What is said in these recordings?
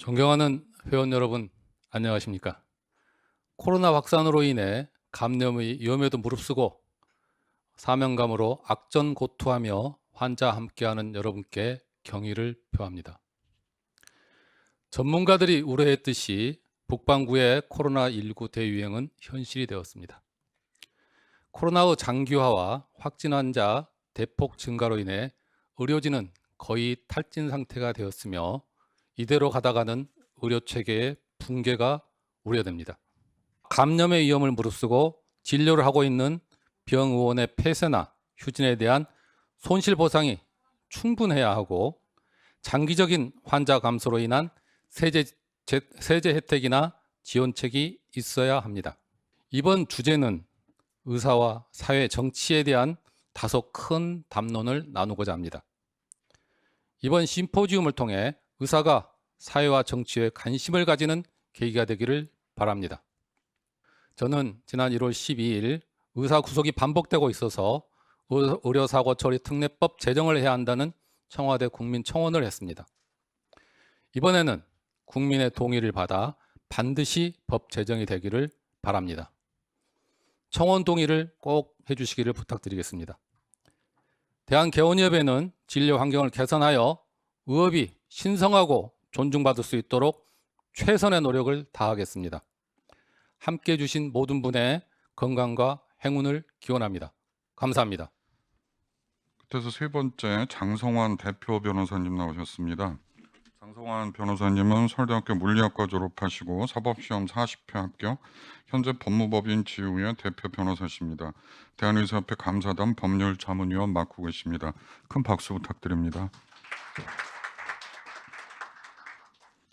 존경하는 회원 여러분, 안녕하십니까? 코로나 확산으로 인해 감염의 위험에도 무릅쓰고 사명감으로 악전고투하며 환자와 함께하는 여러분께 경의를 표합니다. 전문가들이 우려했듯이 북반구의 코로나19 대유행은 현실이 되었습니다. 코로나의 장기화와 확진 환자 대폭 증가로 인해 의료진은 거의 탈진 상태가 되었으며 이대로 가다가는 의료체계의 붕괴가 우려됩니다. 감염의 위험을 무릅쓰고 진료를 하고 있는 병의원의 폐쇄나 휴진에 대한 손실보상이 충분해야 하고 장기적인 환자 감소로 인한 세제 혜택이나 지원책이 있어야 합니다. 이번 주제는 의사와 사회 정치에 대한 다소 큰 담론을 나누고자 합니다. 이번 심포지움을 통해 의사가 사회와 정치에 관심을 가지는 계기가 되기를 바랍니다. 저는 지난 1월 12일 의사 구속이 반복되고 있어서 의료사고 처리 특례법 제정을 해야 한다는 청와대 국민청원을 했습니다. 이번에는 국민의 동의를 받아 반드시 법 제정이 되기를 바랍니다. 청원 동의를 꼭 해주시기를 부탁드리겠습니다. 대한개원협회는 진료 환경을 개선하여 의협이 신성하고 존중받을 수 있도록 최선의 노력을 다하겠습니다. 함께해 주신 모든 분의 건강과 행운을 기원합니다. 감사합니다. 그래서 세 번째 장성환 대표 변호사님 나오셨습니다. 장성환 변호사님은 서울대학교 물리학과 졸업하시고 사법시험 40회 합격, 현재 법무법인 지우의 대표 변호사십니다. 대한의사협회 감사단 법률자문위원 맡고 계십니다. 큰 박수 부탁드립니다.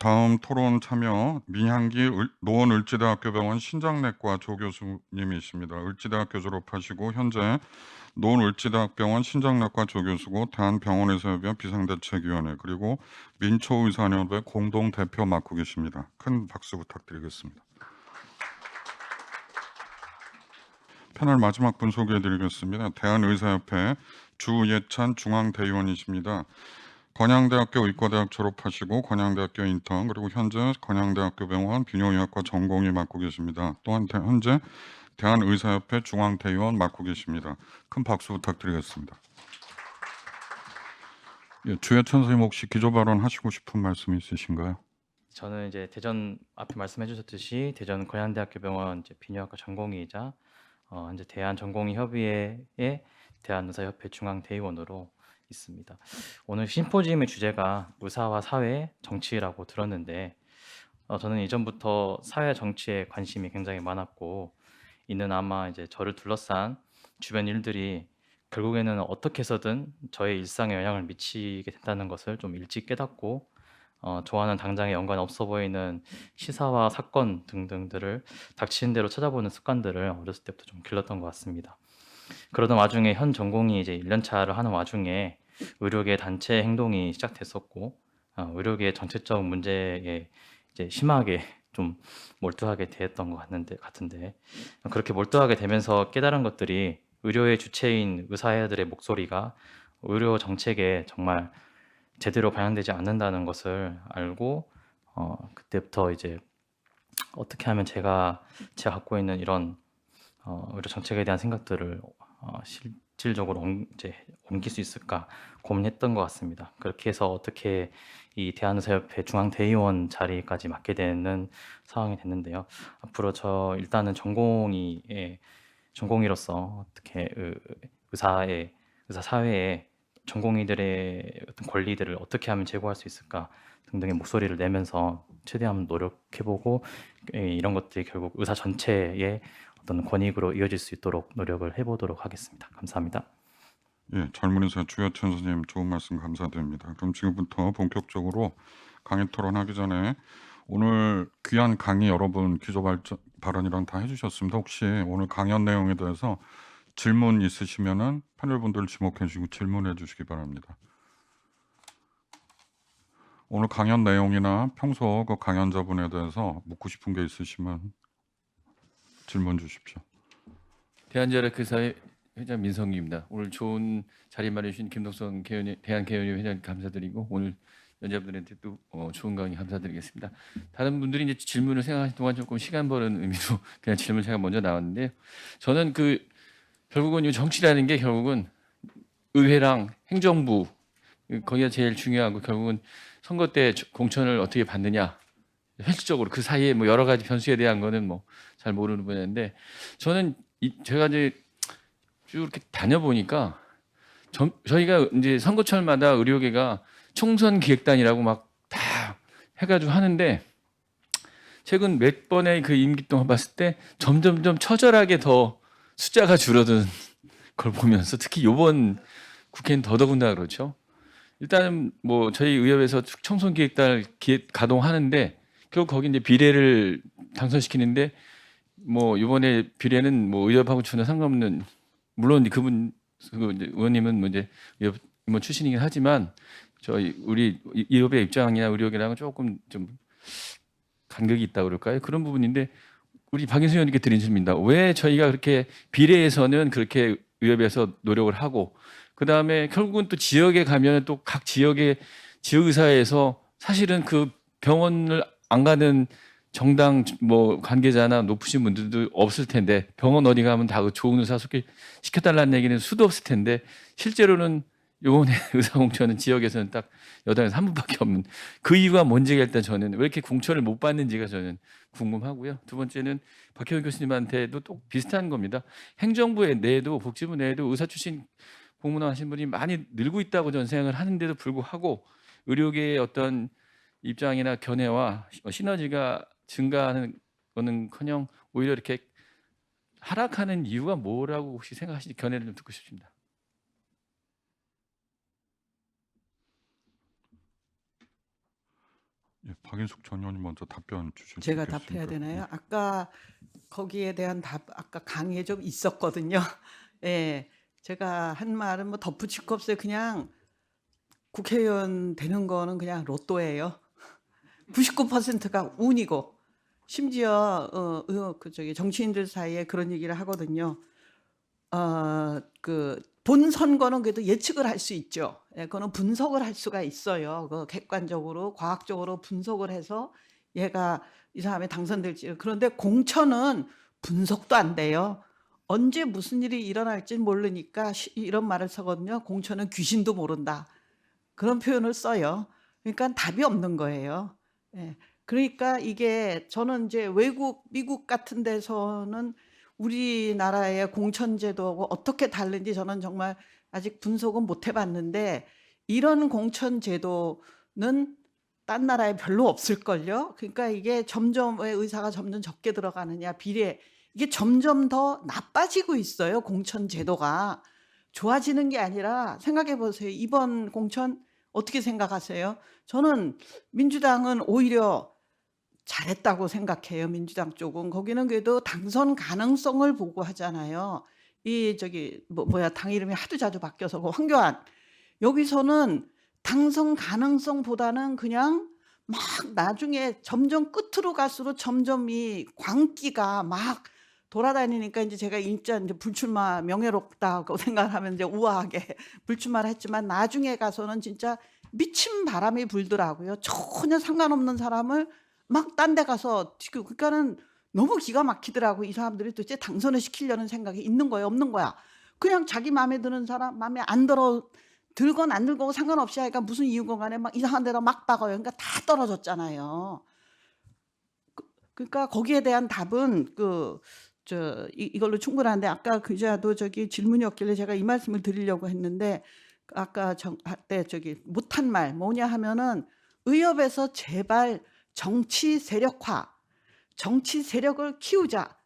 다음 토론 참여 민향기 노원을지대학교병원 신장내과 조교수님이십니다. 을지대학교 졸업하시고 현재 노원을지대학병원 신장내과 조교수고 대한병원의사협회 비상대책위원회 그리고 민초의사협회 공동대표 맡고 계십니다. 큰 박수 부탁드리겠습니다. 패널 마지막 분 소개해드리겠습니다. 대한의사협회 주예찬 중앙대의원이십니다. 건양대학교 의과대학 졸업하시고 건양대학교 인턴 그리고 현재 건양대학교 병원 비뇨의학과 전공의 맡고 계십니다. 또한 현재 대한의사협회 중앙대의원 맡고 계십니다. 큰 박수 부탁드리겠습니다. 예, 주예찬 선생님 혹시 기조 발언 하시고 싶은 말씀 있으신가요? 저는 이제 대전 앞에 말씀해 주셨듯이 대전 건양대학교 병원 비뇨학과 전공의이자 현재 대한전공의협의회의 대한의사협회 중앙대의원으로 있습니다. 오늘 심포지움의 주제가 의사와 사회, 정치라고 들었는데 저는 이전부터 사회 정치에 관심이 굉장히 많았고 이는 아마 이제 저를 둘러싼 주변 일들이 결국에는 어떻게 해서든 저의 일상에 영향을 미치게 된다는 것을 좀 일찍 깨닫고 저와는 당장에 연관 없어 보이는 시사와 사건 등등들을 닥치는 대로 찾아보는 습관들을 어렸을 때부터 좀 길렀던 것 같습니다. 그러던 와중에 현 전공이 이제 1년 차를 하는 와중에 의료계 단체 행동이 시작됐었고 의료계 전체적 문제에 이제 심하게 좀 몰두하게 되었던 것 같은데 그렇게 몰두하게 되면서 깨달은 것들이 의료의 주체인 의사들의 목소리가 의료 정책에 정말 제대로 반영되지 않는다는 것을 알고 그때부터 이제 어떻게 하면 제가 갖고 있는 이런 의료 정책에 대한 생각들을 실질적으로 이제 옮길 수 있을까 고민했던 것 같습니다. 그렇게 해서 어떻게 이 대한의사협회 중앙대의원 자리까지 맡게 되는 상황이 됐는데요. 앞으로 저 일단은 전공의로서 어떻게 의사 사회에 전공의들의 어떤 권리들을 어떻게 하면 제고할 수 있을까 등등의 목소리를 내면서 최대한 노력해보고 이런 것들이 결국 의사 전체의 어떤 권익으로 이어질 수 있도록 노력을 해보도록 하겠습니다. 감사합니다. 예, 젊은이사 주예찬 선생님 좋은 말씀 감사드립니다. 그럼 지금부터 본격적으로 강의 토론하기 전에 오늘 귀한 강의 여러분 기조 발언이랑 다 해주셨습니다. 혹시 오늘 강연 내용에 대해서 질문 있으시면은 패널분들 지목해 주시고 질문해 주시기 바랍니다. 오늘 강연 내용이나 평소 그 강연자분에 대해서 묻고 싶은 게 있으시면 질문 주십시오. 대한제약회사의 회장 민성기입니다. 오늘 좋은 자리 마련해 주신 김덕선 대한개연협 회장 감사드리고 오늘 연자분들한테도 좋은 강의 감사드리겠습니다. 다른 분들이 이제 질문을 생각하시는 동안 조금 시간 버는 의미로 그냥 질문 제가 먼저 나왔는데요. 저는 결국은 이 정치라는 게 결국은 의회랑 행정부 거기가 제일 중요하고 결국은 선거 때 공천을 어떻게 받느냐 현실적으로 그 사이에 뭐 여러 가지 변수에 대한 거는 뭐 잘 모르는 분야인데 저는 제가 이제 쭉 이렇게 다녀보니까 저희가 이제 선거철마다 의료계가 총선 기획단이라고 막 다 해가지고 하는데 최근 몇 번의 그 임기 동안 봤을 때 점점점 처절하게 더 숫자가 줄어든 걸 보면서 특히 이번 국회는 더더군다나 그렇죠. 일단은 뭐 저희 의협에서 총선 기획단을 가동하는데 결국 거기 이제 비례를 당선시키는데 뭐 이번에 비례는 뭐 의협하고 전혀 상관없는 물론 그분 이제 의원님은 뭐 이제 의협 임원 출신이긴 하지만 우리 의협의 입장이나 의료계랑은 조금 좀 간극이 있다 그럴까요? 그런 부분인데 우리 박인수 의원님께 드린 질문입니다. 왜 저희가 그렇게 비례에서는 그렇게 의협에서 노력을 하고 그 다음에 결국은 또 지역에 가면 또 각 지역의 지역의사회에서 사실은 그 병원을 안 가는 정당 뭐 관계자나 높으신 분들도 없을 텐데 병원 어디 가면 다 그 좋은 의사 소개시켜달라는 얘기는 수도 없을 텐데 실제로는 요번에 의사공천은 지역에서는 딱 여당에서 한 분밖에 없는 그 이유가 뭔지가 일단 저는 왜 이렇게 공천을 못 받는지가 저는 궁금하고요. 두 번째는 박혜원 교수님한테도 또 비슷한 겁니다. 행정부 내에도 복지부 내에도 의사 출신 공무원 하신 분이 많이 늘고 있다고 저는 생각을 하는데도 불구하고 의료계의 어떤 입장이나 견해와 시너지가 증가하는 거는커녕 오히려 이렇게 하락하는 이유가 뭐라고 혹시 생각하시는지 견해를 좀 듣고 싶습니다. 예, 박인숙 전 의원님 먼저 답변 주실 수 제가 있겠습니까? 답해야 되나요? 아까 거기에 대한 아까 강의에 좀 있었거든요. 예, 제가 한 말은 뭐 덧붙일 거 없어요. 그냥 국회의원 되는 거는 그냥 로또예요. 99%가 운이고 심지어 정치인들 사이에 그런 얘기를 하거든요. 본 선거는 그래도 예측을 할 수 있죠. 예, 그거는 분석을 할 수가 있어요. 객관적으로 과학적으로 분석을 해서 얘가 이 사람이 당선될지. 그런데 공천은 분석도 안 돼요. 언제 무슨 일이 일어날지 모르니까 이런 말을 쓰거든요. 공천은 귀신도 모른다. 그런 표현을 써요. 그러니까 답이 없는 거예요. 예. 그러니까 이게 저는 이제 미국 같은 데서는 우리나라의 공천제도하고 어떻게 다른지 저는 정말 아직 분석은 못 해봤는데 이런 공천제도는 딴 나라에 별로 없을걸요. 그러니까 이게 점점 왜 의사가 점점 적게 들어가느냐 비례 이게 점점 더 나빠지고 있어요. 공천제도가 좋아지는 게 아니라 생각해 보세요. 이번 공천 어떻게 생각하세요? 저는 민주당은 오히려 잘했다고 생각해요. 민주당 쪽은 거기는 그래도 당선 가능성을 보고 하잖아요. 당 이름이 하도 자주 바뀌어서 황교안 여기서는 당선 가능성보다는 그냥 막 나중에 점점 끝으로 갈수록 점점 이 광기가 막 돌아다니니까 이제 제가 진짜 이제 불출마 명예롭다고 생각하면 이제 우아하게 불출마를 했지만 나중에 가서는 진짜 미친 바람이 불더라고요. 전혀 상관없는 사람을 막 딴 데 가서 그러니까는 너무 기가 막히더라고. 이 사람들이 도대체 당선을 시키려는 생각이 있는 거야, 없는 거야. 그냥 자기 마음에 드는 사람 마음에 안 들건 안 들고 상관없이 하니까 무슨 이유건 간에 막 이상한 데로 막 박아요. 그러니까 다 떨어졌잖아요. 그러니까 거기에 대한 답은 이걸로 충분한데 아까 그자도 질문이었길래 제가 이 말씀을 드리려고 했는데 아까 못한 말 뭐냐 하면은 의협에서 제발 정치 세력화, 정치 세력을 키우자,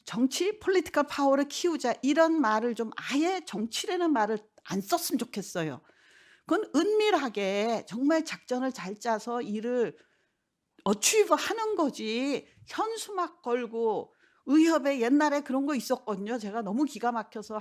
정치 폴리티컬 파워를 키우자 이런 말을 좀 아예 정치라는 말을 안 썼으면 좋겠어요. 그건 은밀하게 정말 작전을 잘 짜서 일을 어취브 하는 거지 현수막 걸고 의협에 옛날에 그런 거 있었거든요. 제가 너무 기가 막혀서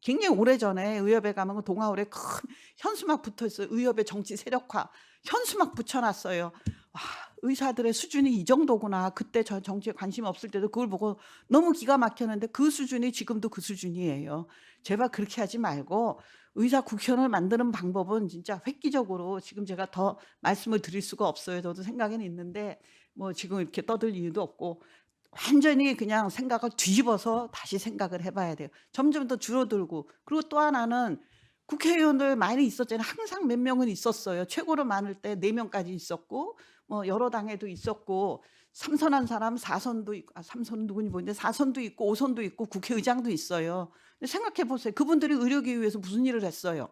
굉장히 오래전에 의협에 가면 동아홀에 큰 현수막 붙어있어요. 의협의 정치 세력화 현수막 붙여놨어요. 와, 의사들의 수준이 이 정도구나. 그때 저 정치에 관심 없을 때도 그걸 보고 너무 기가 막혔는데 그 수준이 지금도 그 수준이에요. 제발 그렇게 하지 말고 의사 국회의원을 만드는 방법은 진짜 획기적으로 지금 제가 더 말씀을 드릴 수가 없어요. 저도 생각에는 있는데 뭐 지금 이렇게 떠들 이유도 없고 완전히 그냥 생각을 뒤집어서 다시 생각을 해봐야 돼요. 점점 더 줄어들고 그리고 또 하나는 국회의원들 많이 있었잖아요. 항상 몇 명은 있었어요. 최고로 많을 때 4명까지 있었고 뭐 여러 당에도 있었고 3선한 사람 4선도 있고 3선 누구니 보는데 4선도 있고 5선도 있고 국회의장도 있어요. 근데 생각해 보세요. 그분들이 의료기 위해서 무슨 일을 했어요.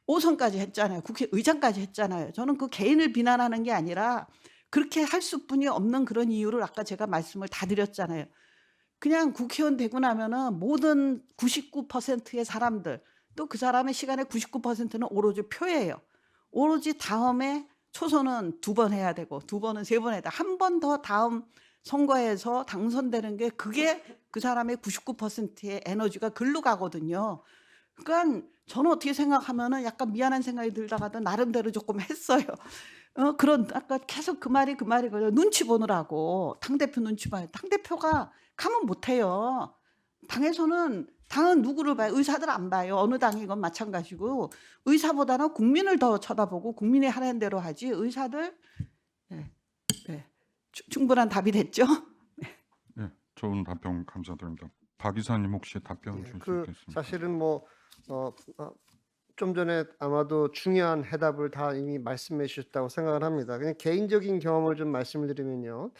5선까지 했잖아요. 국회의장까지 했잖아요. 저는 그 개인을 비난하는 게 아니라 그렇게 할 수뿐이 없는 그런 이유를 아까 제가 말씀을 다 드렸잖아요. 그냥 국회의원 되고 나면은 모든 99%의 사람들 또 그 사람의 시간의 99%는 오로지 표예요. 오로지 다음에 초선은 2번 해야 되고 2번은 3번 해야 돼. 한 번 더 다음 선거에서 당선되는 게 그게 그 사람의 99%의 에너지가 글로 가거든요. 그러니까 저는 어떻게 생각하면은 약간 미안한 생각이 들다가도 나름대로 조금 했어요. 그런 아까 계속 그 말이 걸려. 눈치 보느라고 당대표 눈치 봐요. 당대표가 가면 못해요. 당은 누구를 봐요? 의사들 안 봐요. 어느 당이건 마찬가지고 의사보다는 국민을 더 쳐다보고 국민이 하는 대로 하지 의사들 네. 충분한 답이 됐죠? 네, 좋은 답변 감사드립니다. 박 이사님 혹시 답변 주실 수 있겠습니까? 사실은 뭐 좀 전에 아마도 중요한 해답을 다 이미 말씀해 주셨다고 생각을 합니다. 그냥 개인적인 경험을 좀 말씀을 드리면요.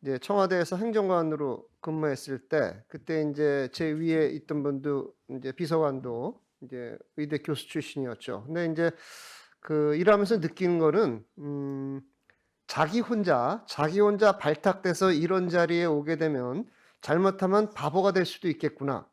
이제 청와대에서 행정관으로 근무했을 때 그때 이제 제 위에 있던 분도 이제 비서관도 이제 의대 교수 출신이었죠. 근데 이제 그 일하면서 느끼는 거는 자기 혼자 발탁돼서 이런 자리에 오게 되면 잘못하면 바보가 될 수도 있겠구나.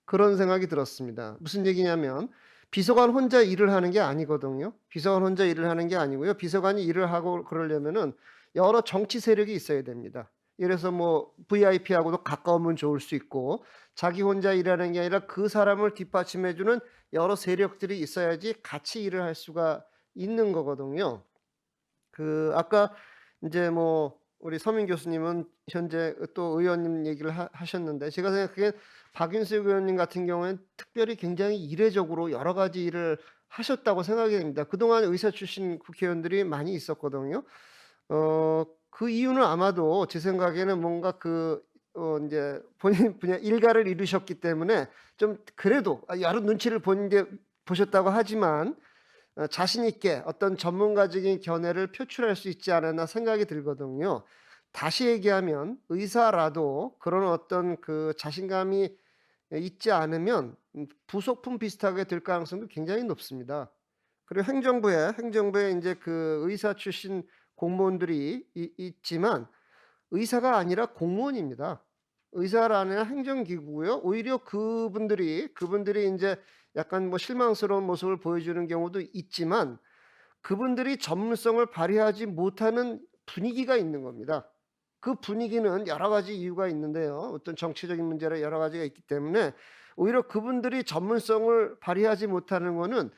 그런 생각이 들었습니다. 무슨 얘기냐면 비서관 혼자 일을 하는 게 아니거든요. 비서관 혼자 일을 하는 게 아니고요. 비서관이 일을 하고 그러려면은 여러 정치 세력이 있어야 됩니다. 이래서 뭐 VIP하고도 가까우면 좋을 수 있고 자기 혼자 일하는 게 아니라 그 사람을 뒷받침해주는 여러 세력들이 있어야지 같이 일을 할 수가 있는 거거든요. 그 아까 이제 뭐 우리 서민 교수님은 현재 또 의원님 얘기를 하셨는데 제가 생각하기엔 박윤석 의원님 같은 경우에는 특별히 굉장히 이례적으로 여러 가지 일을 하셨다고 생각이 됩니다. 그동안 의사 출신 국회의원들이 많이 있었거든요. 그 이유는 아마도 제 생각에는 뭔가 이제 본인 분야 일가를 이루셨기 때문에 좀 그래도 여러 눈치를 보셨다고 하지만 자신 있게 어떤 전문가적인 견해를 표출할 수 있지 않았나 생각이 들거든요. 다시 얘기하면 의사라도 그런 어떤 그 자신감이 있지 않으면 부속품 비슷하게 될 가능성도 굉장히 높습니다. 그리고 행정부에 이제 그 의사 출신 공무원들이 있지만 의사가 아니라 공무원입니다. 의사가 아니라 행정기구고요. 오히려 그분들이 이제 약간 뭐 실망스러운 모습을 보여주는 경우도 있지만 그분들이 전문성을 발휘하지 못하는 분위기가 있는 겁니다. 그 분위기는 여러 가지 이유가 있는데요. 어떤 정치적인 문제로 여러 가지가 있기 때문에 오히려 그분들이 전문성을 발휘하지 못하는 거는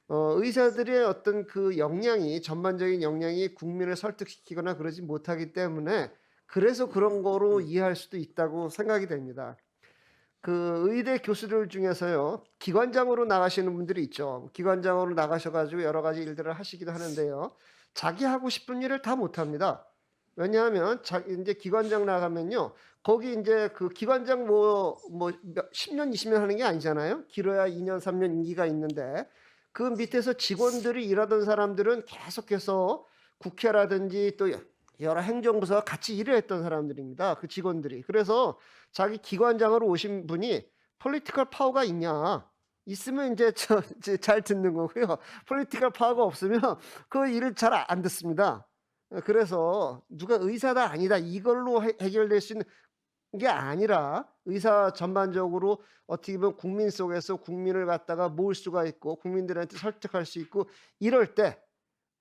의사들의 어떤 그 역량이 전반적인 역량이 국민을 설득시키거나 그러지 못하기 때문에 그래서 그런 거로 이해할 수도 있다고 생각이 됩니다. 그 의대 교수들 중에서요 기관장으로 나가시는 분들이 있죠. 기관장으로 나가셔가지고 여러 가지 일들을 하시기도 하는데요. 자기 하고 싶은 일을 다 못합니다. 왜냐하면 이제 기관장 나가면요 거기 이제 그 기관장 뭐 10년 20년 하는 게 아니잖아요. 길어야 2년 3년 임기가 있는데 그 밑에서 직원들이 일하던 사람들은 계속해서 국회라든지 또 여러 행정부서와 같이 일을 했던 사람들입니다. 그 직원들이. 그래서 자기 기관장으로 오신 분이 폴리티컬 파워가 있냐? 있으면 이제 잘 듣는 거고요. 폴리티컬 파워가 없으면 그 일을 잘 안 듣습니다. 그래서 누가 의사다 아니다 이걸로 해결될 수 있는 게 아니라 의사 전반적으로 어떻게 보면 국민 속에서 국민을 갖다가 모을 수가 있고 국민들한테 설득할 수 있고 이럴 때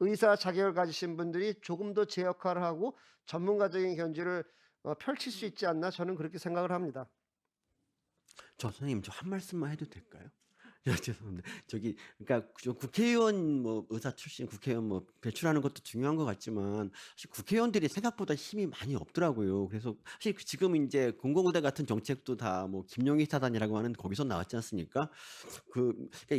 의사 자격을 가지신 분들이 조금 더 제 역할을 하고 전문가적인 견지를 펼칠 수 있지 않나 저는 그렇게 생각을 합니다. 저 선생님 저 한 말씀만 해도 될까요? 죄송합니다. 저기 그러니까 저 국회의원 뭐 의사 출신 국회의원 뭐 배출하는 것도 중요한 것 같지만 사실 국회의원들이 생각보다 힘이 많이 없더라고요. 그래서 사실 지금 이제 공공의대 같은 정책도 다 뭐 김용희 사단이라고 하는 거기서 나왔지 않습니까? 그러니까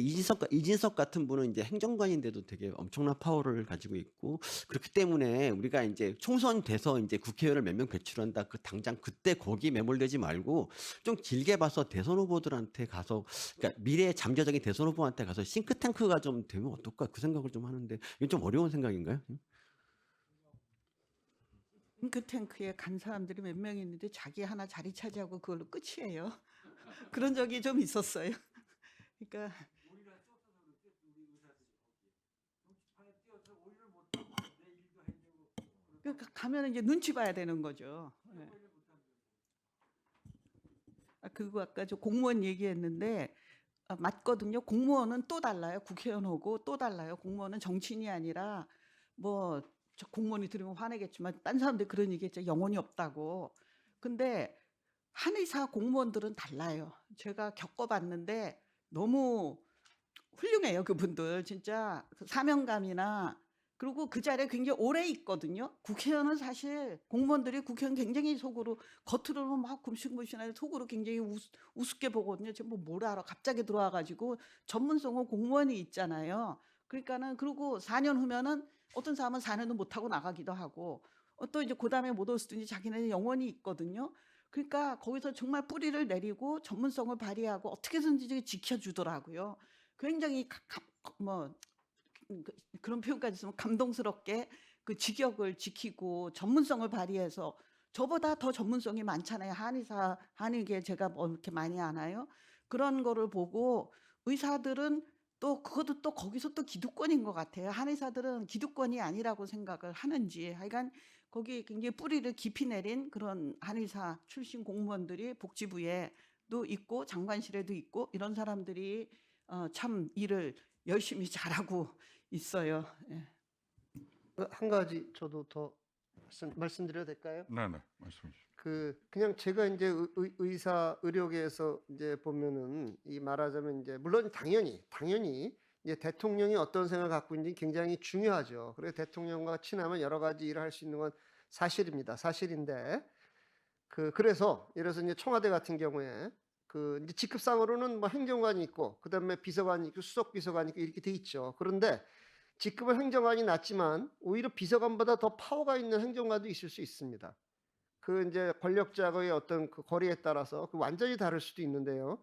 이진석 같은 분은 이제 행정관인데도 되게 엄청난 파워를 가지고 있고 그렇기 때문에 우리가 이제 총선 돼서 이제 국회의원을 몇 명 배출한다 그 당장 그때 거기 매몰되지 말고 좀 길게 봐서 대선 후보들한테 가서 그러니까 미래의 잠재적인 대선 후보한테 가서 싱크탱크가 좀 되면 어떨까 그 생각을 좀 하는데 이건 좀 어려운 생각인가요? 싱크탱크에 간 사람들이 몇 명 있는데 자기 하나 자리 차지하고 그걸로 끝이에요. 그런 적이 좀 있었어요. 그러니까 가면 이제 눈치 봐야 되는 거죠. 네. 그리고 아까 저 공무원 얘기했는데 맞거든요. 공무원은 또 달라요. 국회의원하고 또 달라요. 공무원은 정치인이 아니라 뭐 저 공무원이 들으면 화내겠지만 딴 사람들 그런 얘기했죠. 영혼이 없다고. 근데 한의사 공무원들은 달라요. 제가 겪어봤는데 너무 훌륭해요. 그분들 진짜 그 사명감이나 그리고 그 자리에 굉장히 오래 있거든요. 국회의원은 사실 공무원들이 국회의원 굉장히 속으로 겉으로는 막 굽신굽신하게 속으로 굉장히 우습게 보거든요. 지금 뭘 알아? 갑자기 들어와가지고 전문성은 공무원이 있잖아요. 그러니까는 그리고 4년 후면은 어떤 사람은 4년도 못 하고 나가기도 하고 또 이제 그다음에 못 올수든지 자기네는 영혼이 있거든요. 그러니까 거기서 정말 뿌리를 내리고 전문성을 발휘하고 어떻게든지 지켜주더라고요. 굉장히 그런 표현까지 쓰면 감동스럽게 그 직역을 지키고 전문성을 발휘해서 저보다 더 전문성이 많잖아요. 한의계 제가 뭐 이렇게 많이 아나요? 그런 거를 보고 의사들은 또 그것도 또 거기서 또 기득권인 것 같아요. 한의사들은 기득권이 아니라고 생각을 하는지 하여간 거기 굉장히 뿌리를 깊이 내린 그런 한의사 출신 공무원들이 복지부에도 있고 장관실에도 있고 이런 사람들이 참 일을 열심히 잘하고 있어요. 예. 한 가지 저도 더 말씀드려도 될까요? 네네, 말씀해 주시죠. 그냥 제가 이제 의사 의료계에서 이제 보면은 이 말하자면 이제 물론 당연히 이제 대통령이 어떤 생각을 갖고 있는지 굉장히 중요하죠. 그래서 대통령과 친하면 여러 가지 일을 할 수 있는 건 사실입니다. 사실인데 그래서 예를 들어서 이제 청와대 같은 경우에 이제 직급상으로는 뭐 행정관이 있고 그다음에 비서관이 있고 수석 비서관이 있고 이렇게 돼 있죠. 그런데 직급은 행정관이 낮지만 오히려 비서관보다 더 파워가 있는 행정관도 있을 수 있습니다. 이제 권력자의 어떤 그 거리에 따라서 완전히 다를 수도 있는데요.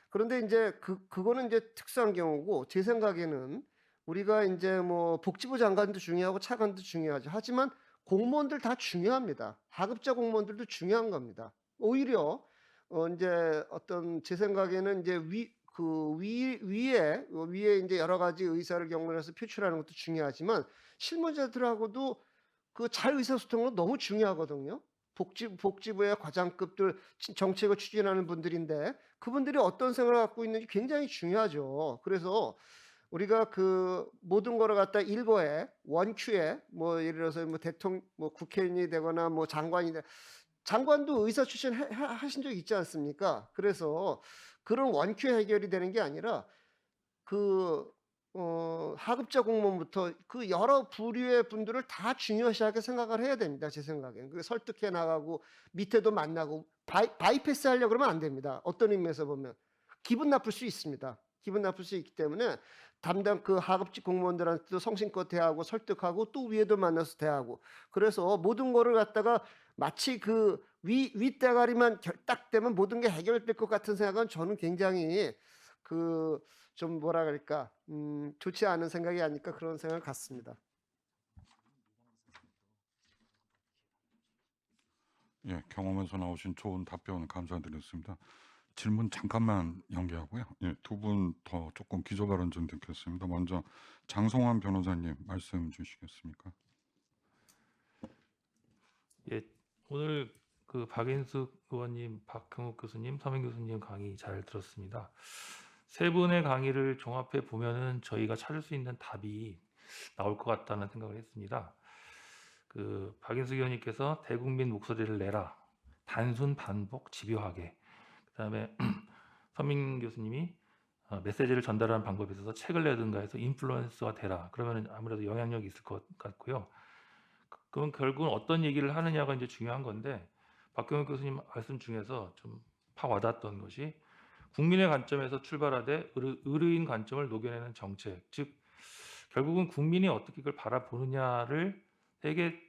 그런데 이제 그거는 이제 특수한 경우고 제 생각에는 우리가 이제 뭐 복지부 장관도 중요하고 차관도 중요하죠. 하지만 공무원들 다 중요합니다. 하급자 공무원들도 중요한 겁니다. 오히려 이제 어떤 제 생각에는 이제 위에 이제 여러 가지 의사를 경험해서 표출하는 것도 중요하지만 실무자들하고도 그 잘 의사소통은 너무 중요하거든요. 복지부의 과장급들 정책을 추진하는 분들인데 그분들이 어떤 생각을 갖고 있는지 굉장히 중요하죠. 그래서 우리가 모든 거를 갖다 일거에 원큐에 뭐 예를 들어서 뭐 대통령 뭐 국회의원이 되거나 뭐 장관도 의사 출신 하신 적 있지 않습니까? 그래서 그런 원큐 해결이 되는 게 아니라 하급자 공무원부터 여러 부류의 분들을 다 중요시하게 생각을 해야 됩니다. 제 생각에는. 설득해 나가고 밑에도 만나고 바이패스 하려고 그러면 안 됩니다. 어떤 의미에서 보면 기분 나쁠 수 있습니다. 기분 나쁠 수 있기 때문에 담당 하급직 공무원들한테도 성심껏 대하고 설득하고 또 위에도 만나서 대하고 그래서 모든 거를 갖다가 마치 윗대가리만 딱 되면 모든 게 해결될 것 같은 생각은 저는 굉장히 좀 뭐라 그럴까 좋지 않은 생각이 아닐까 그런 생각을 갖습니다. 예, 경험에서 나오신 좋은 답변 감사드렸습니다. 질문 잠깐만 연기하고요. 예, 두 분 더 조금 기조 발언 좀 듣겠습니다. 먼저 장성환 변호사님 말씀 주시겠습니까? 예, 오늘 박인숙 의원님, 박형욱 교수님, 서명 교수님 강의 잘 들었습니다. 세 분의 강의를 종합해 보면은 저희가 찾을 수 있는 답이 나올 것 같다는 생각을 했습니다. 박인숙 의원님께서 대국민 목소리를 내라, 단순 반복 집요하게. 그다음에 서민 교수님이 메시지를 전달하는 방법에 있어서 책을 내든가 해서 인플루언서가 되라. 그러면 아무래도 영향력이 있을 것 같고요. 그럼 결국은 어떤 얘기를 하느냐가 이제 중요한 건데 박경욱 교수님 말씀 중에서 좀 팍 와닿았던 것이 국민의 관점에서 출발하되 의료인 관점을 녹여내는 정책, 즉 결국은 국민이 어떻게 그걸 바라보느냐를 되게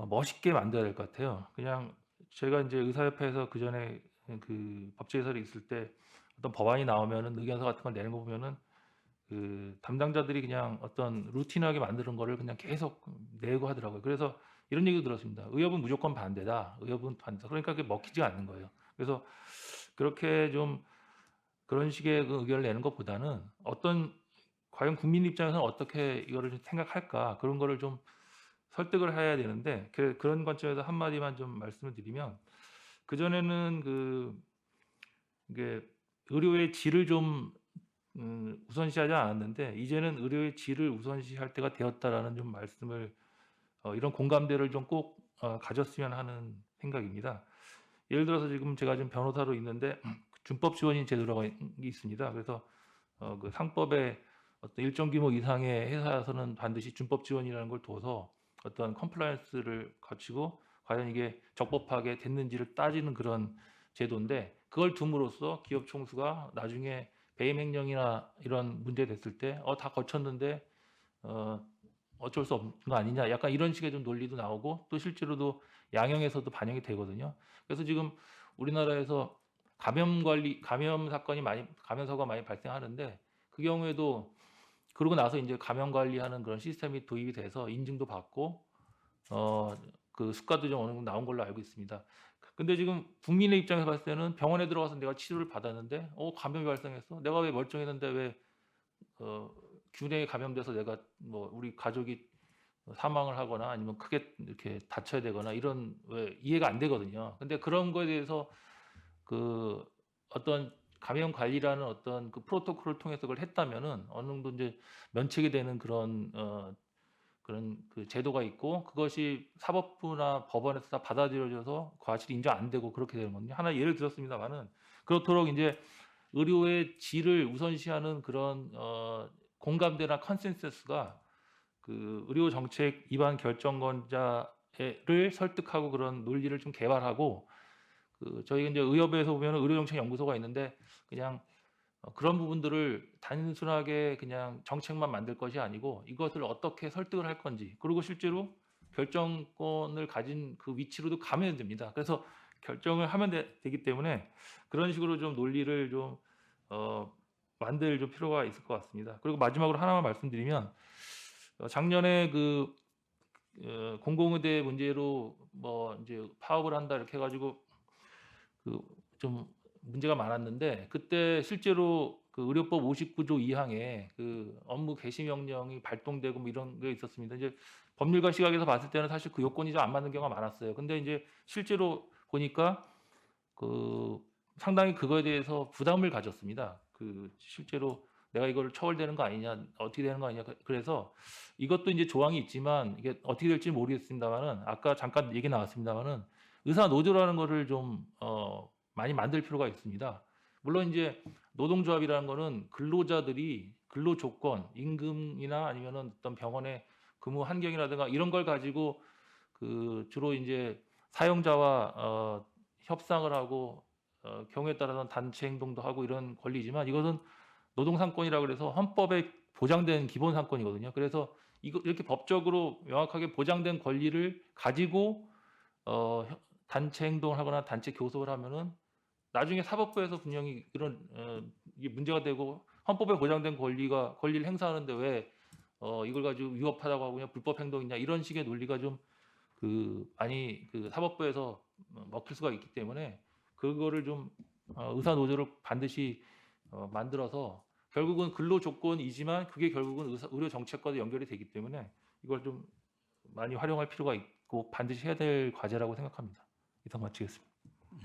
멋있게 만들어야 될 것 같아요. 그냥 제가 이제 의사협회에서 그 전에 그 법제해설이 있을 때 어떤 법안이 나오면은 의견서 같은 걸 내는 거 보면은 그 담당자들이 그냥 어떤 루틴하게 만드는 거를 그냥 계속 내고 하더라고요. 그래서 이런 얘기도 들었습니다. 의협은 무조건 반대다. 의협은 반대다. 그러니까 그게 먹히지가 않는 거예요. 그래서 그렇게 좀 그런 식의 그 의견을 내는 것보다는 어떤 과연 국민 입장에서는 어떻게 이거를 좀 생각할까 그런 거를 좀 설득을 해야 되는데 그런 관점에서 한마디만 좀 말씀을 드리면 그전에는 이게 의료의 질을 좀 우선시하지 않았는데 이제는 의료의 질을 우선시할 때가 되었다라는 좀 말씀을 이런 공감대를 좀 꼭 가졌으면 하는 생각입니다. 예를 들어서 지금 제가 지금 변호사로 있는데 준법 지원인 제도라고 있습니다. 그래서 그 상법에 어떤 일정 규모 이상의 회사에서는 반드시 준법 지원이라는 걸 둬서 어떤 컴플라이언스를 거치고 과연 이게 적법하게 됐는지를 따지는 그런 제도인데 그걸 둠으로써 기업 총수가 나중에 배임 횡령이나 이런 문제 됐을 때 다 거쳤는데 어쩔 수 없는 거 아니냐 약간 이런 식의 좀 논리도 나오고 또 실제로도 양형에서도 반영이 되거든요. 그래서 지금 우리나라에서 감염 사고가 많이 발생하는데 그 경우에도 그러고 나서 이제 감염 관리하는 그런 시스템이 도입이 돼서 인증도 받고 그 수가도 좀 어느 정도 나온 걸로 알고 있습니다. 근데 지금 국민의 입장에서 봤을 때는 병원에 들어가서 내가 치료를 받았는데 감염이 발생했어. 내가 왜 멀쩡했는데 왜 균에 감염돼서 내가 뭐 우리 가족이 사망을 하거나 아니면 크게 이렇게 다쳐야 되거나 이런 왜 이해가 안 되거든요. 근데 그런 거에 대해서 그 어떤 감염 관리라는 어떤 그 프로토콜을 통해서 그걸 했다면은 어느 정도 이제 면책이 되는 그런 그 제도가 있고 그것이 사법부나 법원에서 다 받아들여져서 과실이 인정 안 되고 그렇게 되는 거든요. 하나 예를 들었습니다만은 그렇도록 이제 의료의 질을 우선시하는 그런 공감대나 컨센서스가 그 의료 정책 입안 결정권자를 설득하고 그런 논리를 좀 개발하고 저희 이제 의협에서 보면 의료정책연구소가 있는데 그냥 그런 부분들을 단순하게 그냥 정책만 만들 것이 아니고 이것을 어떻게 설득을 할 건지 그리고 실제로 결정권을 가진 그 위치로도 가면 됩니다. 그래서 결정을 하면 되기 때문에 그런 식으로 좀 논리를 좀 만들 좀 필요가 있을 것 같습니다. 그리고 마지막으로 하나만 말씀드리면 작년에 공공의대 문제로 뭐 이제 파업을 한다 이렇게 해가지고 좀 문제가 많았는데 그때 실제로 그 의료법 59조 2항에 그 업무 개시 명령이 발동되고 뭐 이런 게 있었습니다. 이제 법률가 시각에서 봤을 때는 사실 그 요건이 좀 안 맞는 경우가 많았어요. 근데 이제 실제로 보니까 상당히 그거에 대해서 부담을 가졌습니다. 실제로 내가 이걸 처벌되는 거 아니냐, 어떻게 되는 거 아니냐. 그래서 이것도 이제 조항이 있지만 이게 어떻게 될지 모르겠습니다만은 아까 잠깐 얘기 나왔습니다만은 의사 노조라는 거를 좀 많이 만들 필요가 있습니다. 물론 이제 노동조합이라는 거는 근로자들이 근로 조건, 임금이나 아니면은 어떤 병원의 근무 환경이라든가 이런 걸 가지고 주로 이제 사용자와 협상을 하고 경우에 따라서는 단체 행동도 하고 이런 권리지만 이것은 노동상권이라고 그래서 헌법에 보장된 기본 상권이거든요. 그래서 이렇게 법적으로 명확하게 보장된 권리를 가지고 단체 행동을 하거나 단체 교섭을 하면은 나중에 사법부에서 분명히 이런 이게 문제가 되고 헌법에 보장된 권리를 행사하는데 왜 이걸 가지고 위법하다고 하고 그냥 불법 행동이냐 이런 식의 논리가 좀 많이 사법부에서 먹힐 수가 있기 때문에 그거를 좀 의사 노조를 반드시 만들어서 결국은 근로 조건이지만 그게 결국은 의료 정책과도 연결이 되기 때문에 이걸 좀 많이 활용할 필요가 있고 반드시 해야 될 과제라고 생각합니다. 이상 마치겠습니다.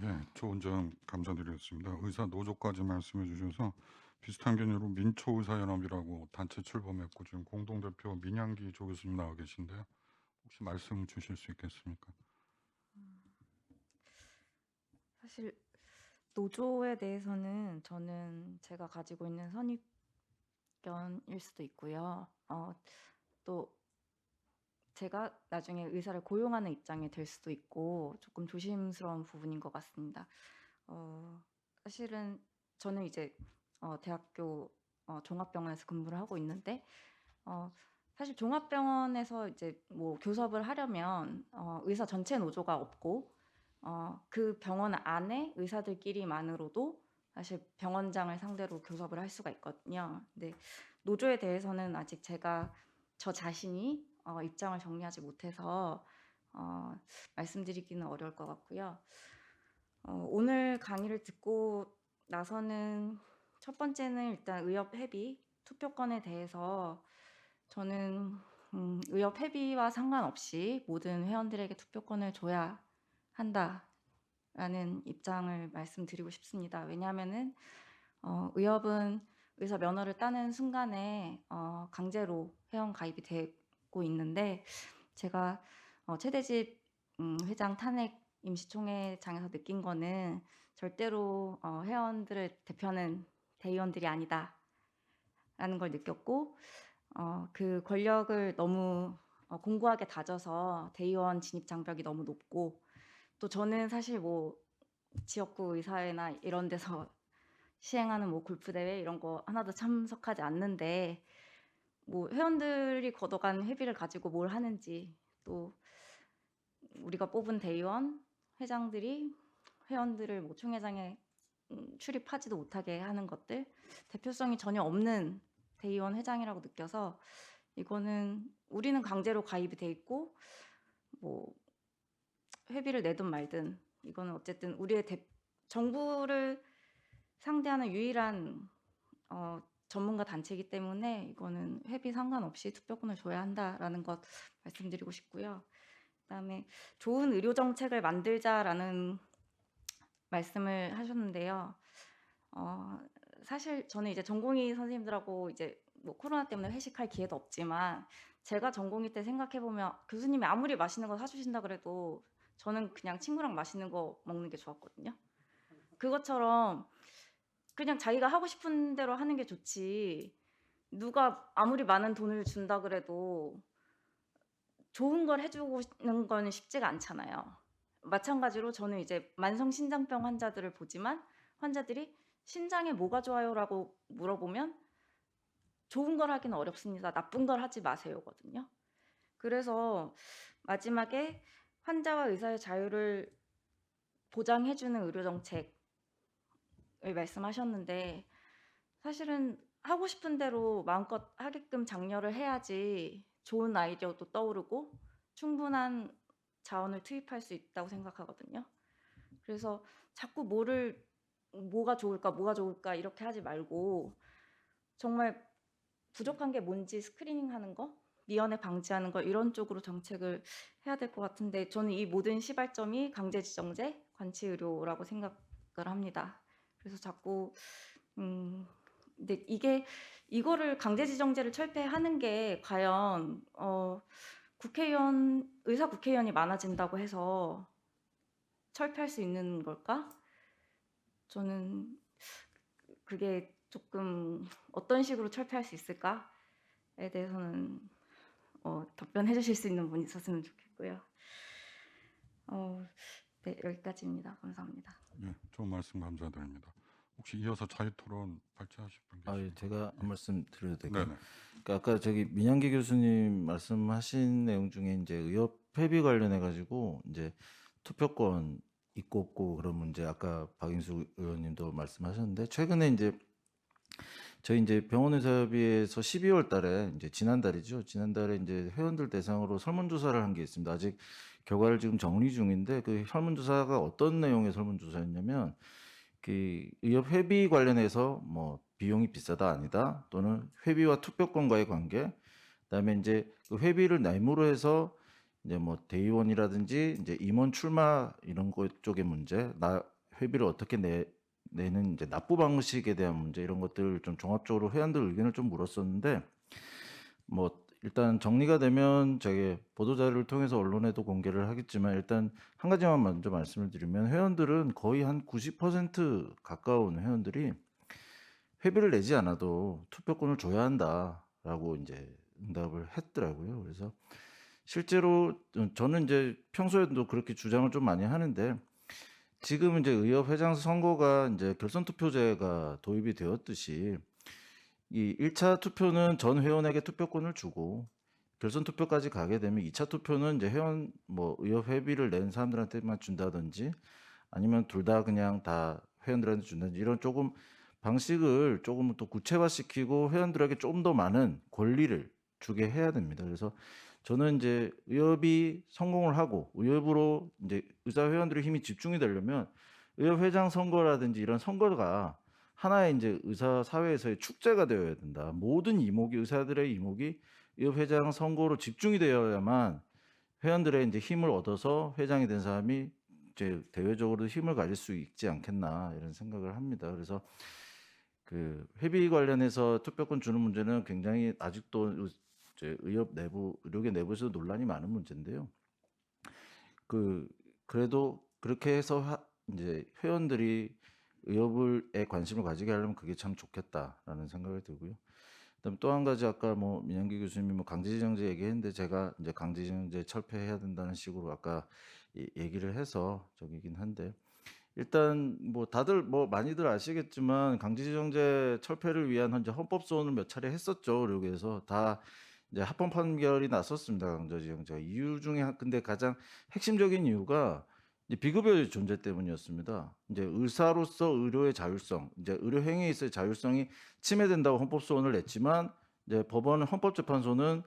예, 좋은 점 감사드리겠습니다. 의사 노조까지 말씀해 주셔서 비슷한 개념으로 민초의사연합이라고 단체 출범했고 지금 공동대표 민양기 조 교수님 나와 계신데요. 혹시 말씀 주실 수 있겠습니까? 사실 노조에 대해서는 저는 제가 가지고 있는 선입견일 수도 있고요. 또 제가 나중에 의사를 고용하는 입장이 될 수도 있고 조금 조심스러운 부분인 것 같습니다. 사실은 저는 이제 대학교 종합병원에서 근무를 하고 있는데 사실 종합병원에서 이제 뭐 교섭을 하려면 의사 전체 노조가 없고 그 병원 안에 의사들끼리만으로도 사실 병원장을 상대로 교섭을 할 수가 있거든요. 근데 노조에 대해서는 아직 제가 저 자신이 입장을 정리하지 못해서 말씀드리기는 어려울 것 같고요. 오늘 강의를 듣고 나서는 첫 번째는 일단 의협 회비 투표권에 대해서 저는 의협 회비와 상관없이 모든 회원들에게 투표권을 줘야 한다라는 입장을 말씀드리고 싶습니다. 왜냐하면은 의협은 의사 면허를 따는 순간에 강제로 회원 가입이 되고 있는데 제가 최대집 회장 탄핵 임시총회장에서 느낀 거는 절대로 회원들을 대표하는 대의원들이 아니다라는 걸 느꼈고 그 권력을 너무 공고하게 다져서 대의원 진입 장벽이 너무 높고 또 저는 사실 뭐 지역구 의사회나 이런 데서 시행하는 뭐 골프 대회 이런 거 하나도 참석하지 않는데 뭐 회원들이 걷어간 회비를 가지고 뭘 하는지 또 우리가 뽑은 대의원 회장들이 회원들을 뭐 총회장에 출입하지도 못하게 하는 것들 대표성이 전혀 없는 대의원 회장이라고 느껴서 이거는 우리는 강제로 가입이 돼 있고 뭐 회비를 내든 말든 이거는 어쨌든 우리의 정부를 상대하는 유일한 전문가 단체이기 때문에 이거는 회비 상관없이 투표권을 줘야 한다라는 것 말씀드리고 싶고요. 그다음에 좋은 의료 정책을 만들자라는 말씀을 하셨는데요. 사실 저는 이제 전공의 선생님들하고 이제 뭐 코로나 때문에 회식할 기회도 없지만 제가 전공의 때 생각해 보면 교수님이 아무리 맛있는 거 사주신다 그래도 저는 그냥 친구랑 맛있는 거 먹는 게 좋았거든요. 그것처럼 그냥 자기가 하고 싶은 대로 하는 게 좋지 누가 아무리 많은 돈을 준다 그래도 좋은 걸 해주는 건 쉽지가 않잖아요. 마찬가지로 저는 이제 만성 신장병 환자들을 보지만 환자들이 신장에 뭐가 좋아요라고 물어보면 좋은 걸 하기는 어렵습니다. 나쁜 걸 하지 마세요거든요. 그래서 마지막에 환자와 의사의 자유를 보장해주는 의료 정책을 말씀하셨는데 사실은 하고 싶은 대로 마음껏 하게끔 장려를 해야지 좋은 아이디어도 떠오르고 충분한 자원을 투입할 수 있다고 생각하거든요. 그래서 자꾸 뭐가 좋을까 이렇게 하지 말고 정말 부족한 게 뭔지 스크리닝하는 거, 미연에 방지하는 거 이런 쪽으로 정책을 해야 될 것 같은데 저는 이 모든 시발점이 강제지정제, 관치의료라고 생각을 합니다. 그래서 자꾸 근데 이거를 강제지정제를 철폐하는 게 과연 의사 국회의원이 많아진다고 해서 철폐할 수 있는 걸까? 저는 그게 조금 어떤 식으로 철폐할 수 있을까에 대해서는 답변해 주실 수 있는 분이 있었으면 좋겠고요. 네, 여기까지입니다. 감사합니다. 네, 좋은 말씀 감사드립니다. 혹시 이어서 자유토론 발제하실 분 예, 계십니까? 제가 한 말씀 드려도 될까요? 네네. 그러니까 아까 저기 민양기 교수님 말씀하신 내용 중에 이제 의협 회비 관련해 가지고 이제 투표권 있고 없고 그런 문제 아까 박인수 의원님도 말씀하셨는데 최근에 이제 저희 이제 병원의사협의회에서 12월 달에 이제 지난달이죠. 지난달에 이제 회원들 대상으로 설문조사를 한 게 있습니다. 아직 결과를 지금 정리 중인데 그 설문조사가 어떤 내용의 설문조사였냐면 그 의협 회비 관련해서 뭐 비용이 비싸다 아니다 또는 회비와 투표권과의 관계 그다음에 이제 그 회비를 뇌물로 해서 이제 뭐 대의원이라든지 이제 임원 출마 이런 것 쪽의 문제 회비를 어떻게 내는 이제 납부 방식에 대한 문제 이런 것들 좀 종합적으로 회원들 의견을 좀 물었었는데 뭐 일단 정리가 되면 저기 보도자료를 통해서 언론에도 공개를 하겠지만 일단 한 가지만 먼저 말씀을 드리면 회원들은 거의 한 90% 가까운 회원들이 회비를 내지 않아도 투표권을 줘야 한다라고 이제 응답을 했더라고요. 그래서 실제로 저는 이제 평소에도 그렇게 주장을 좀 많이 하는데 지금 이제 의협 회장 선거가 이제 결선 투표제가 도입이 되었듯이 이 1차 투표는 전 회원에게 투표권을 주고 결선 투표까지 가게 되면 2차 투표는 이제 회원 뭐 의협 회비를 낸 사람들한테만 준다든지 아니면 둘 다 그냥 다 회원들한테 준다든지 이런 조금 방식을 조금 더 구체화시키고 회원들에게 좀 더 많은 권리를 주게 해야 됩니다. 그래서 저는 이제 의협이 성공을 하고 의협으로 이제 의사 회원들의 힘이 집중이 되려면 의협 회장 선거라든지 이런 선거가 하나의 이제 의사 사회에서의 축제가 되어야 된다. 모든 이목이 의사들의 이목이 의협 회장 선거로 집중이 되어야만 회원들의 이제 힘을 얻어서 회장이 된 사람이 이제 대외적으로 힘을 가질 수 있지 않겠나 이런 생각을 합니다. 그래서 그 회비 관련해서 투표권 주는 문제는 굉장히 아직도 이제 의협 내부 의료계 내부에서 논란이 많은 문제인데요. 그래도 그렇게 해서 이제 회원들이 의협에 관심을 가지게 하려면 그게 참 좋겠다라는 생각이 들고요. 그다음 또 한 가지 아까 뭐 민영기 교수님이 뭐 강제징용제 얘기했는데 제가 이제 강제징용제 철폐해야 된다는 식으로 아까 얘기를 해서 저기긴 한데 일단 뭐 다들 뭐 많이들 아시겠지만 강제징용제 철폐를 위한 현재 헌법 소원을 몇 차례 했었죠. 의료계에서 다 이제 합헌 판결이 났었습니다. 강제징용제 이유 중에 근데 가장 핵심적인 이유가 이제 비급여의 존재 때문이었습니다. 이제 의사로서 의료의 자율성, 이제 의료 행위에 있어의 자율성이 침해된다고 헌법 소원을 냈지만 이제 법원 헌법재판소는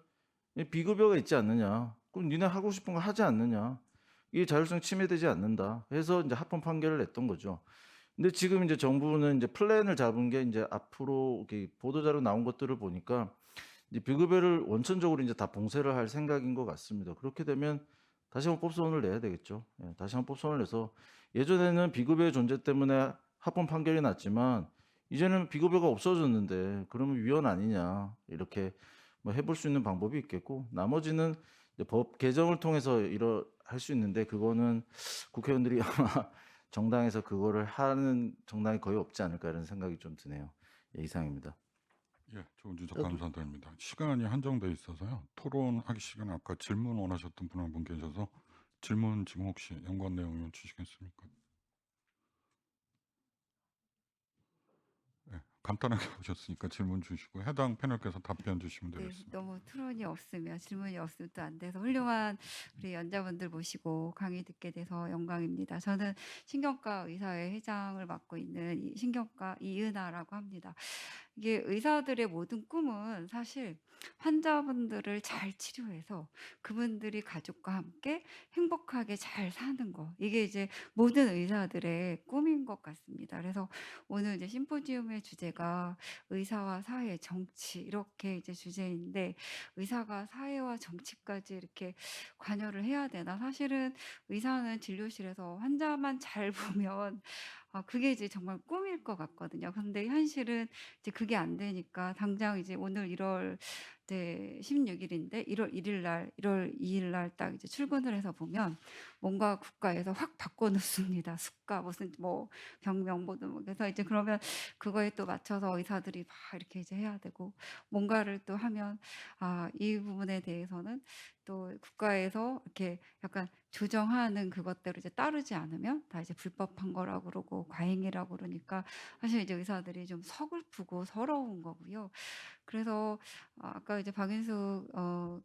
이 비급여가 있지 않느냐, 그럼 니네 하고 싶은 거 하지 않느냐, 이 자율성 침해되지 않는다 해서 이제 합헌 판결을 냈던 거죠. 근데 지금 이제 정부는 이제 플랜을 잡은 게 이제 앞으로 이렇게 보도자료 나온 것들을 보니까 이제 비급여를 원천적으로 이제 다 봉쇄를 할 생각인 것 같습니다. 그렇게 되면 다시 헌법 소원을 내야 되겠죠. 예, 다시 헌법 소원을 내서 예전에는 비급여의 존재 때문에 합헌 판결이 났지만 이제는 비급여가 없어졌는데 그러면 위헌 아니냐 이렇게 뭐 해볼 수 있는 방법이 있겠고 나머지는 이제 법 개정을 통해서 할 수 있는데 그거는 국회의원들이 아마 정당에서 그거를 하는 정당이 거의 없지 않을까 이런 생각이 좀 드네요. 예, 이상입니다. 예, 좋은 지적 감사드립니다. 시간이 한정돼 있어서요. 토론하기 시간에 아까 질문 원하셨던 분 한 분 계셔서 질문 지금 혹시 연관 내용이면 주시겠습니까? 네, 간단하게 보셨으니까 질문 주시고 해당 패널께서 답변 주시면 네, 되겠습니다. 너무 토론이 없으면 질문이 없으면 또 안 돼서 훌륭한 우리 연자분들 모시고 강의 듣게 돼서 영광입니다. 저는 신경과 의사회 회장을 맡고 있는 신경과 이은하라고 합니다. 이게 의사들의 모든 꿈은 사실 환자분들을 잘 치료해서 그분들이 가족과 함께 행복하게 잘 사는 거. 이게 이제 모든 의사들의 꿈인 것 같습니다. 그래서 오늘 이제 심포지움의 주제가 의사와 사회, 정치 이렇게 이제 주제인데 의사가 사회와 정치까지 이렇게 관여를 해야 되나? 사실은 의사는 진료실에서 환자만 잘 보면 그게 이제 정말 꿈일 것 같거든요. 근데 현실은 이제 그게 안 되니까 당장 이제 오늘 1월 16일인데 1월 1일 날, 1월 2일 날 딱 이제 출근을 해서 보면 뭔가 국가에서 확 바꿔 놓습니다. 수가 무슨 뭐 병명 뭐든 그래서 이제 그러면 그거에 또 맞춰서 의사들이 막 이렇게 이제 해야 되고 뭔가를 또 하면 이 부분에 대해서는 또 국가에서 이렇게 약간 조정하는 그것대로 이제 따르지 않으면 다 이제 불법한 거라고 그러고 과잉이라고 그러니까 사실 이제 의사들이 좀 서글프고 서러운 거고요. 그래서 아까 이제 박인숙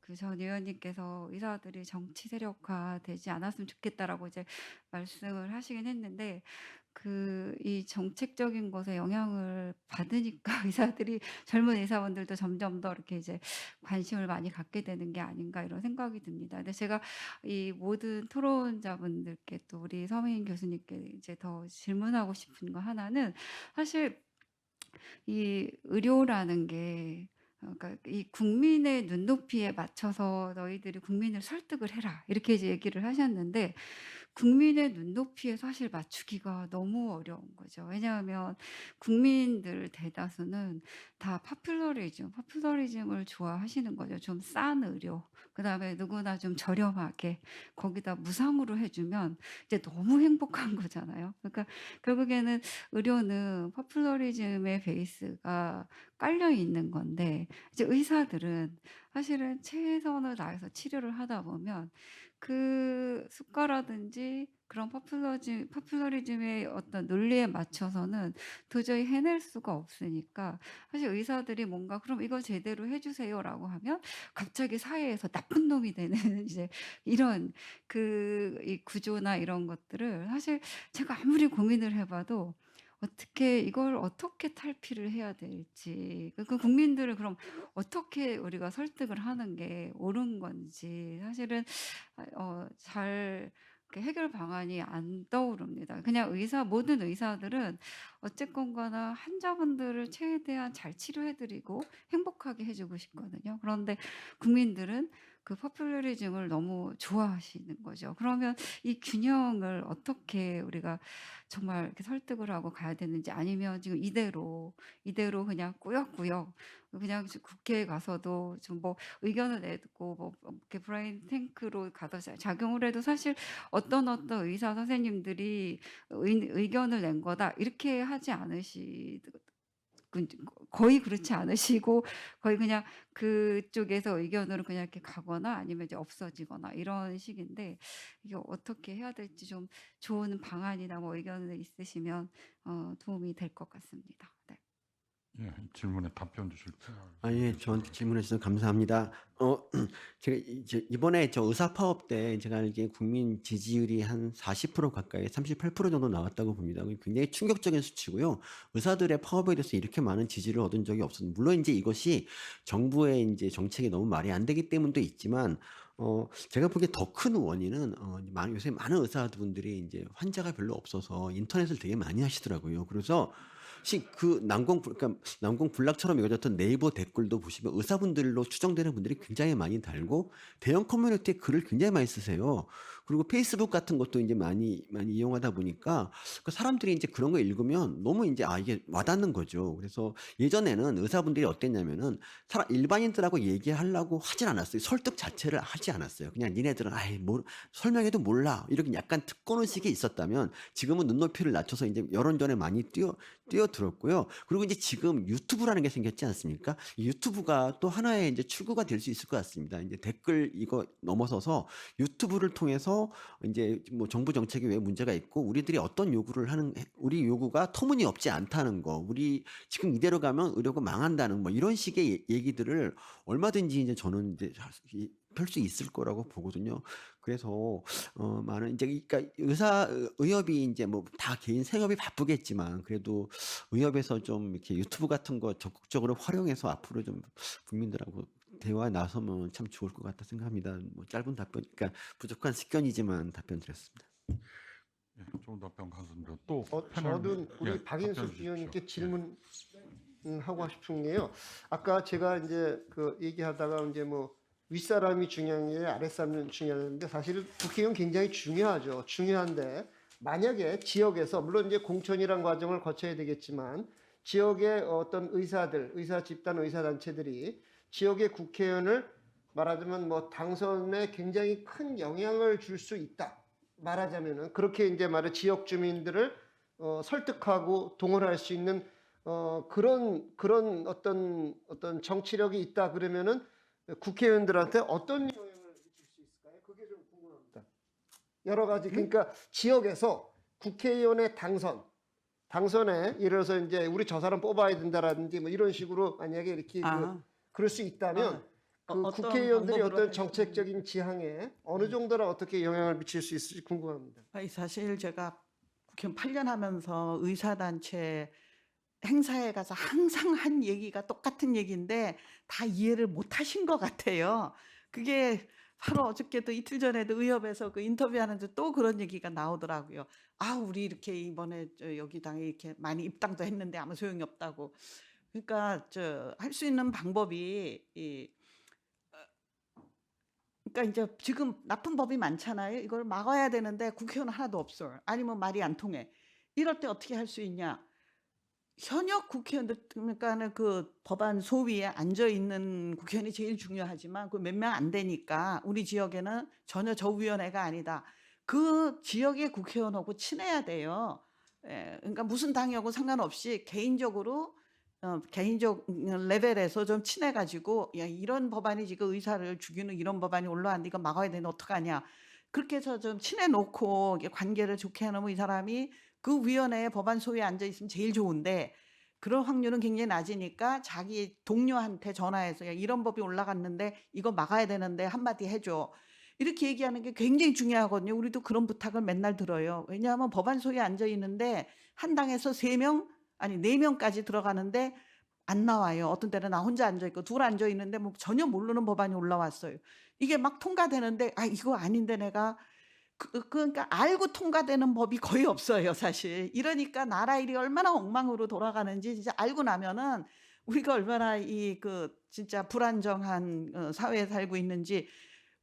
그 전 의원님께서 의사들이 정치 세력화 되지 않았으면 좋겠다라고 이제 말씀을 하시긴 했는데 이 정책적인 것에 영향을 받으니까 의사들이 젊은 의사분들도 점점 더 이렇게 이제 관심을 많이 갖게 되는 게 아닌가 이런 생각이 듭니다. 근데 제가 이 모든 토론자분들께 또 우리 서민 교수님께 이제 더 질문하고 싶은 거 하나는 사실 이 의료라는 게 그러니까 이 국민의 눈높이에 맞춰서 너희들이 국민을 설득을 해라 이렇게 이제 얘기를 하셨는데 국민의 눈높이에 사실 맞추기가 너무 어려운 거죠. 왜냐하면 국민들 대다수는 다 파퓰러리즘을 좋아하시는 거죠. 좀 싼 의료, 그다음에 누구나 좀 저렴하게 거기다 무상으로 해주면 이제 너무 행복한 거잖아요. 그러니까 결국에는 의료는 파퓰러리즘의 베이스가 깔려 있는 건데 이제 의사들은 사실은 최선을 다해서 치료를 하다 보면 그 수가라든지 그런 파퓰러리즘의 어떤 논리에 맞춰서는 도저히 해낼 수가 없으니까 사실 의사들이 뭔가 그럼 이거 제대로 해주세요라고 하면 갑자기 사회에서 나쁜 놈이 되는 이제 이런 이 구조나 이런 것들을 사실 제가 아무리 고민을 해봐도 이걸 어떻게 탈피를 해야 될지 그 국민들을 그럼 어떻게 우리가 설득을 하는 게 옳은 건지 사실은 잘 이렇게 해결 방안이 안 떠오릅니다. 그냥 모든 의사들은 어쨌건 간에 환자분들을 최대한 잘 치료해드리고 행복하게 해주고 싶거든요. 그런데 국민들은 그 포퓰리즘을 너무 좋아하시는 거죠. 그러면 이 균형을 어떻게 우리가 정말 이렇게 설득을 하고 가야 되는지 아니면 지금 이대로 그냥 꾸역꾸역 그냥 국회에 가서도 좀 뭐 의견을 내고 뭐 이렇게 브레인 탱크로 가서 작용을 해도 사실 어떤 의사 선생님들이 의견을 낸 거다 이렇게 하지 거의 그렇지 않으시고 거의 그냥 그쪽에서 의견으로 그냥 이렇게 가거나 아니면 이제 없어지거나 이런 식인데 이게 어떻게 해야 될지 좀 좋은 방안이나 뭐 의견이 있으시면 도움이 될 것 같습니다. 네. 예, 질문에 답변 주실까요? 예, 저한테 질문해 주셔서 감사합니다. 제가 이번에 저 의사 파업 때 제가 알기에 국민 지지율이 한 40% 가까이 38% 정도 나왔다고 봅니다. 굉장히 충격적인 수치고요. 의사들의 파업에 대해서 이렇게 많은 지지를 얻은 적이 없었는데 물론 이제 이것이 정부의 이제 정책이 너무 말이 안 되기 때문도 있지만 제가 보기에 더 큰 원인은 요새 많은 의사분들이 이제 환자가 별로 없어서 인터넷을 되게 많이 하시더라고요. 그래서 그 난공불락처럼 이어졌던 네이버 댓글도 보시면 의사분들로 추정되는 분들이 굉장히 많이 달고 대형 커뮤니티에 글을 굉장히 많이 쓰세요. 그리고 페이스북 같은 것도 이제 많이 이용하다 보니까 그 사람들이 이제 그런 거 읽으면 너무 이제 이게 와닿는 거죠. 그래서 예전에는 의사분들이 어땠냐면은 일반인들하고 얘기하려고 하진 않았어요. 설득 자체를 하지 않았어요. 그냥 니네들은 설명해도 몰라 이렇게 약간 특권의식이 있었다면 지금은 눈높이를 낮춰서 이제 여론전에 많이 뛰어들었고요. 그리고 이제 지금 유튜브라는 게 생겼지 않습니까? 이 유튜브가 또 하나의 이제 출구가 될 수 있을 것 같습니다. 이제 댓글 이거 넘어서서 유튜브를 통해서 이제 뭐 정부 정책에 왜 문제가 있고 우리들이 어떤 요구를 우리 요구가 터무니없지 않다는 거, 우리 지금 이대로 가면 의료가 망한다는 뭐 이런 식의 얘기들을 얼마든지 이제 저는 이제 펼 수 있을 거라고 보거든요. 그래서 많은 이제 그러니까 의협이 이제 뭐 다 개인 생업이 바쁘겠지만 그래도 의협에서 좀 이렇게 유튜브 같은 거 적극적으로 활용해서 앞으로 좀 국민들하고 대화에 나서면 참 좋을 것 같다 생각합니다. 뭐 짧은 답변, 그러니까 부족한 식견이지만 답변 드렸습니다. 예, 좋은 답변 감사합니다. 또 저도 우리 예, 박인숙 답변 주십시오. 의원님께 질문하고 싶은 게요. 아까 제가 이제 그 얘기하다가 이제 뭐 윗사람이 중요한 게 아랫사람이 중요한데 사실 국회의원 굉장히 중요하죠. 중요한데 만약에 지역에서 물론 이제 공천이란 과정을 거쳐야 되겠지만 지역의 어떤 의사 집단 의사 단체들이 지역의 국회의원을 말하자면 뭐 당선에 굉장히 큰 영향을 줄 수 있다. 말하자면은 그렇게 이제 지역 주민들을 설득하고 동원할 수 있는 그런 어떤 정치력이 있다 그러면은 국회의원들한테 어떤 영향을 미칠 수 있을까요? 그게 좀 궁금합니다. 여러 가지 그러니까 지역에서 국회의원의 당선에 예를 들어서 이제 우리 저 사람 뽑아야 된다라든지 뭐 이런 식으로 만약에 이렇게 그럴 수 있다면 그 국회의원들이 어떤 정책적인 지향에 어느 정도나 어떻게 영향을 미칠 수 있을지 궁금합니다. 사실 제가 국회의원 8년 하면서 의사단체 행사에 가서 항상 한 얘기가 똑같은 얘기인데 다 이해를 못 하신 것 같아요. 그게 바로 어저께도 이틀 전에도 의협에서 그 인터뷰하는데 또 그런 얘기가 나오더라고요. 우리 이렇게 이번에 여기 당에 이렇게 많이 입당도 했는데 아무 소용이 없다고. 그러니까 할 수 있는 방법이 그러니까 이제 지금 나쁜 법이 많잖아요. 이걸 막아야 되는데 국회의원 하나도 없어요. 아니면 말이 안 통해. 이럴 때 어떻게 할 수 있냐? 현역 국회의원들 그러니까는 그 법안 소위에 앉아 있는 국회의원이 제일 중요하지만 그 몇 명 안 되니까 우리 지역에는 전혀 저 위원회가 아니다. 그 지역의 국회의원하고 친해야 돼요. 예, 그러니까 무슨 당이하고 상관없이 개인적으로 개인적 레벨에서 좀 친해가지고 야 이런 법안이 지금 의사를 죽이는 이런 법안이 올라왔는데 이거 막아야 되는데 어떡하냐. 그렇게 해서 좀 친해놓고 관계를 좋게 해놓으면 이 사람이 그 위원회에 법안 소위에 앉아 있으면 제일 좋은데 그런 확률은 굉장히 낮으니까 자기 동료한테 전화해서 야, 이런 법이 올라갔는데 이거 막아야 되는데 한마디 해줘. 이렇게 얘기하는 게 굉장히 중요하거든요. 우리도 그런 부탁을 맨날 들어요. 왜냐하면 법안 소위에 앉아 있는데 한 당에서 3명 아니 4명까지 들어가는데 안 나와요. 어떤 때는 나 혼자 앉아 있고 둘 앉아 있는데 뭐 전혀 모르는 법안이 올라왔어요. 이게 막 통과되는데 아 이거 아닌데 내가 그러니까 알고 통과되는 법이 거의 없어요, 사실. 이러니까 나라 일이 얼마나 엉망으로 돌아가는지 진짜 알고 나면은 우리가 얼마나 이 진짜 불안정한 사회에 살고 있는지.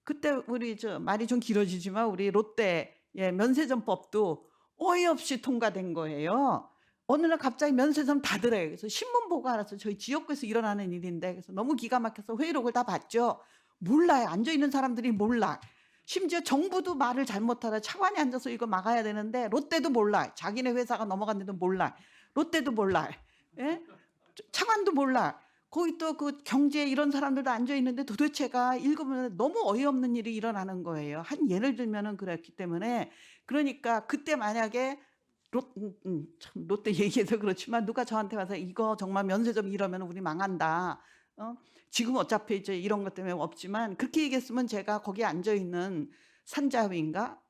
그때 우리 말이 좀 길어지지만 우리 롯데 면세점법도 어이없이 통과된 거예요. 어느 날 갑자기 면세점 닫으래요. 그래서 신문 보고 알았어요. 저희 지역구에서 일어나는 일인데 그래서 너무 기가 막혀서 회의록을 다 봤죠. 몰라요. 앉아 있는 사람들이 몰라. 심지어 정부도 말을 잘못하다 차관이 앉아서 이거 막아야 되는데 롯데도 몰라. 자기네 회사가 넘어갔는데도 몰라. 롯데도 몰라. 예? 차관도 몰라. 거기 또 그 경제 이런 사람들도 앉아 있는데 도대체가 읽으면 너무 어이없는 일이 일어나는 거예요. 한 예를 들면은 그렇기 때문에 그러니까 그때 만약에 롯데 얘기해서 그렇지만 누가 저한테 와서 이거 정말 면세점 이러면 우리 망한다. 지금 어차피 이제 이런 것 때문에 없지만 그렇게 얘기했으면 제가 거기 앉아 있는 산자위인가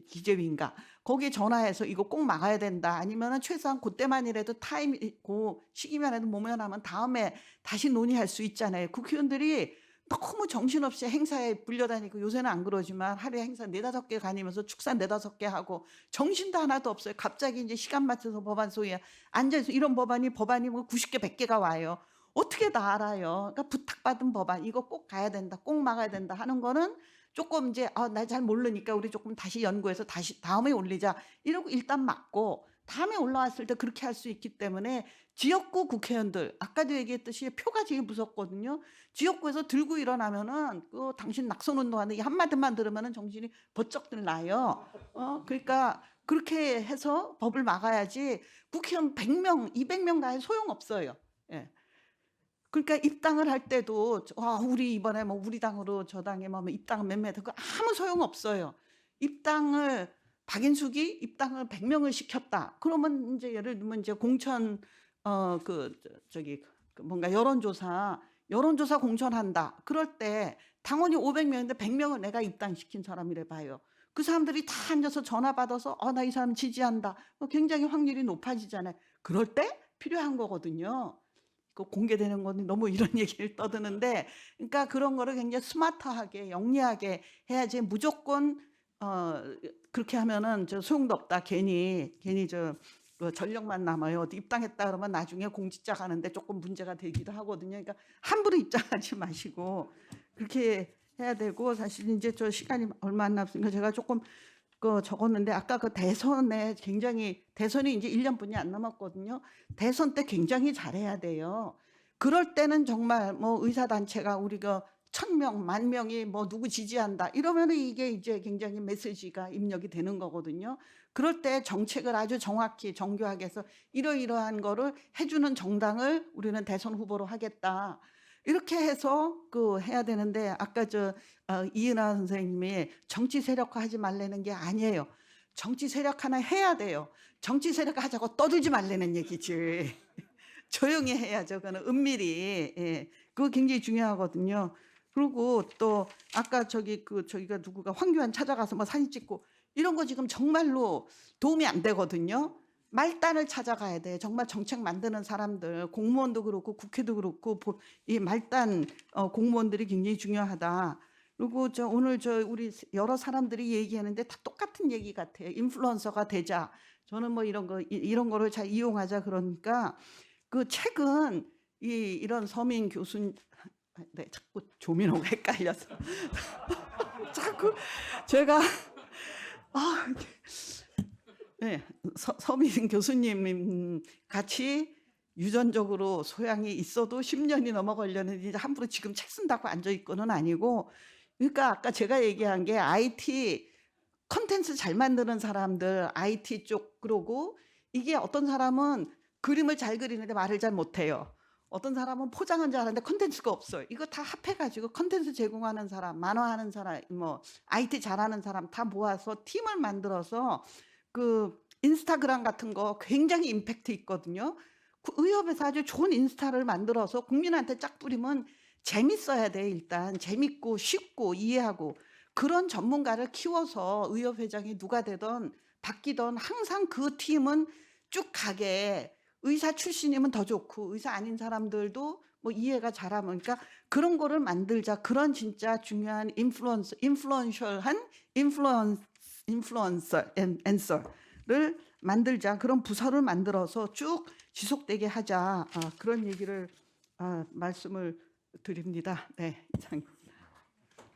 기재위인가 거기에 전화해서 이거 꼭 막아야 된다. 아니면은 최소한 그때만이라도 타임 있고 시기만이라도 모면하면 다음에 다시 논의할 수 있잖아요. 국회의원들이 너무 정신없이 행사에 불려다니고 요새는 안 그러지만 하루에 행사 4-5개 다니면서 축사 4-5개 하고 정신도 하나도 없어요. 갑자기 이제 시간 맞춰서 법안 소위에 앉아서 이런 법안이 뭐 90개 100개가 와요. 어떻게 다 알아요? 그러니까 부탁받은 법안 이거 꼭 가야 된다, 꼭 막아야 된다 하는 거는 조금 이제 나 잘 모르니까 우리 조금 다시 연구해서 다시 다음에 올리자 이러고 일단 막고 다음에 올라왔을 때 그렇게 할 수 있기 때문에 지역구 국회의원들 아까도 얘기했듯이 표가 제일 무섭거든요. 지역구에서 들고 일어나면은 당신 낙선운동하는 이 한마디만 들으면은 정신이 번쩍 나요. 그러니까 그렇게 해서 법을 막아야지 국회의원 100명, 200명 다 소용없어요. 예. 그러니까 입당을 할 때도 우리 이번에 뭐 우리 당으로 저 당에 뭐 입당 몇몇 그 아무 소용 없어요. 입당을 박인숙이 입당을 100명을 시켰다. 그러면 이제 예를 들면 이제 공천 뭔가 여론조사 공천한다. 그럴 때 당원이 500명인데 100명을 내가 입당시킨 사람이래 봐요. 그 사람들이 다 앉아서 전화 받아서 나 이 사람 지지한다. 굉장히 확률이 높아지잖아요. 그럴 때 필요한 거거든요. 공개되는 건 너무 이런 얘기를 떠드는데 그러니까 그런 거를 굉장히 스마트하게 영리하게 해야지 무조건 그렇게 하면은 소용도 없다. 괜히 전력만 남아요. 어디 입당했다 그러면 나중에 공직자 가는데 조금 문제가 되기도 하거든요. 그러니까 함부로 입당하지 마시고 그렇게 해야 되고 사실 이제 저 시간이 얼마 안 남았으니까 제가 조금 적었는데 아까 대선에 대선이 이제 1년뿐이 안 남았거든요. 대선 때 굉장히 잘해야 돼요. 그럴 때는 정말 뭐 의사단체가 우리가 1000명, 10,000명이 뭐 누구 지지한다 이러면은 이게 이제 굉장히 메시지가 입력이 되는 거거든요. 그럴 때 정책을 아주 정확히 정교하게 해서 이러이러한 거를 해주는 정당을 우리는 대선 후보로 하겠다. 이렇게 해서 해야 되는데 아까 이은하 선생님이 정치 세력화 하지 말라는 게 아니에요. 정치 세력화는 해야 돼요. 정치 세력화 하자고 떠들지 말라는 얘기지. 조용히 해야죠. 그거는 은밀히. 예. 그거 굉장히 중요하거든요. 그리고 또 아까 저기가 누구가 황교안 찾아가서 뭐 사진 찍고 이런 거 지금 정말로 도움이 안 되거든요. 말단을 찾아가야 돼. 정말 정책 만드는 사람들, 공무원도 그렇고 국회도 그렇고 이 말단 공무원들이 굉장히 중요하다. 그리고 오늘 우리 여러 사람들이 얘기하는데 다 똑같은 얘기 같아요. 인플루언서가 되자. 저는 뭐 이런 거를 잘 이용하자 그러니까 최근 이런 서민 교수 네, 자꾸 조민호가 헷갈려서 자꾸 제가 네, 서민 교수님 같이 유전적으로 소양이 있어도 10년이 넘어 걸렸는데 함부로 지금 책 쓴다고 앉아 있고는 아니고, 그러니까 아까 제가 얘기한 게 IT 컨텐츠 잘 만드는 사람들, IT 쪽, 그러고 이게 어떤 사람은 그림을 잘 그리는데 말을 잘 못해요. 어떤 사람은 포장은 잘하는데 컨텐츠가 없어요. 이거 다 합해가지고 컨텐츠 제공하는 사람, 만화하는 사람, 뭐 IT 잘하는 사람 다 모아서 팀을 만들어서 그 인스타그램 같은 거 굉장히 임팩트 있거든요. 그 의협에서 아주 좋은 인스타를 만들어서 국민한테 짝 뿌리면 재밌어야 돼. 일단 재밌고 쉽고 이해하고, 그런 전문가를 키워서 의협 회장이 누가 되던 바뀌던 항상 그 팀은 쭉 가게, 의사 출신이면 더 좋고 의사 아닌 사람들도 뭐 이해가 잘하면, 그러니까 그런 거를 만들자. 그런 진짜 중요한 인플루언셜한 인플루언서를 만들자. 그런 부서를 만들어서 쭉 지속되게 하자. 그런 얘기를 말씀을 드립니다. 네, 이상입니다.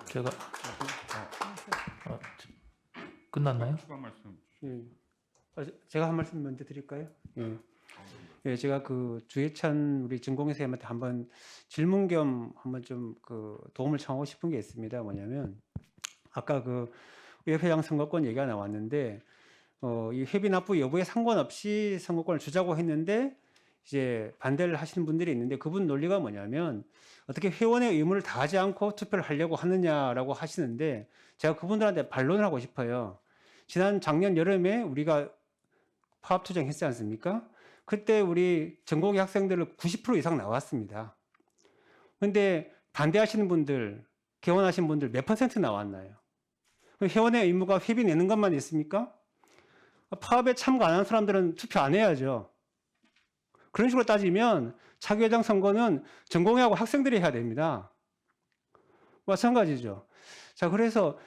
제가 끝났나요? 추가 말씀. 예. 제가 한 말씀 먼저 드릴까요? 예. 예, 제가 그 주해찬 우리 전공의 선생님한테 한번 질문 겸 한번 좀 그 도움을 청하고 싶은 게 있습니다. 뭐냐면 아까 그 의회장 선거권 얘기가 나왔는데 이 회비 납부 여부에 상관없이 선거권을 주자고 했는데 이제 반대를 하시는 분들이 있는데, 그분 논리가 뭐냐면 어떻게 회원의 의무를 다하지 않고 투표를 하려고 하느냐라고 하시는데, 제가 그분들한테 반론을 하고 싶어요. 작년 여름에 우리가 파업투쟁 했지 않습니까? 그때 우리 전공의 학생들 90% 이상 나왔습니다. 근데 반대하시는 분들, 개원하신 분들 몇 % 나왔나요? 회원의 의무가 회비 내는 것만 있습니까? 파업에 참가 안 하는 사람들은 투표 안 해야죠. 그런 식으로 따지면 차기회장 선거는 전공회하고 학생들이 해야 됩니다. 마찬가지죠. 자, 그래서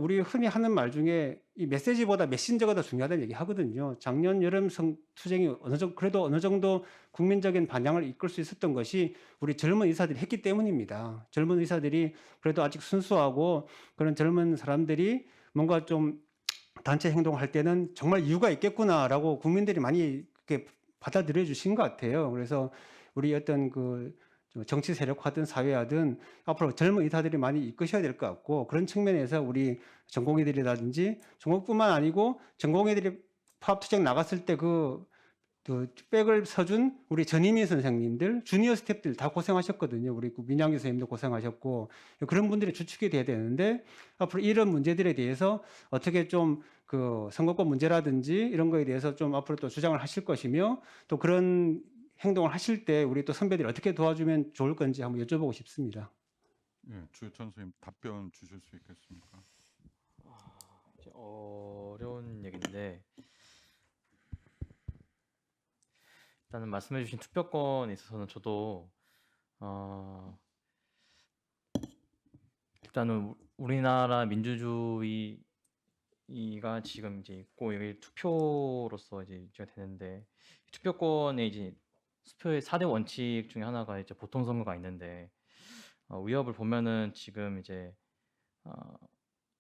우리 흔히 하는 말 중에 이 메시지보다 메신저가 더 중요하다는 얘기 하거든요. 작년 여름 투쟁이 그래도 어느 정도 국민적인 반향을 이끌 수 있었던 것이 우리 젊은 의사들이 했기 때문입니다. 젊은 의사들이 그래도 아직 순수하고, 그런 젊은 사람들이 뭔가 좀 단체 행동을 할 때는 정말 이유가 있겠구나라고 국민들이 많이 그렇게 받아들여 주신 것 같아요. 그래서 우리 어떤 정치 세력화든 사회화든 앞으로 젊은 의사들이 많이 이끄셔야 될 것 같고, 그런 측면에서 우리 전공의들이라든지 전공뿐만 아니고 전공의들이 파업투쟁 나갔을 때 그 백을 서준 우리 전희민 선생님들, 주니어 스태프들 다 고생하셨거든요. 우리 민양규 선생님도 고생하셨고, 그런 분들이 주축이 돼야 되는데, 앞으로 이런 문제들에 대해서 어떻게 좀 선거권 문제라든지 이런 거에 대해서 좀 앞으로 또 주장을 하실 것이며, 또 그런 행동을 하실 때 우리 또 선배들이 어떻게 도와주면 좋을 건지 한번 여쭤보고 싶습니다. 예, 주해찬 선생님 답변 주실 수 있겠습니까? 어려운 얘기인데, 일단은 말씀해주신 투표권에 있어서는 저도 일단은 우리나라 민주주의가 지금 이제 있고, 여기 투표로서 이제 유지가 되는데, 투표권에 이제 수표의 4대 원칙 중에 하나가 이제 보통선거가 있는데, 의협을 보면은 지금 이제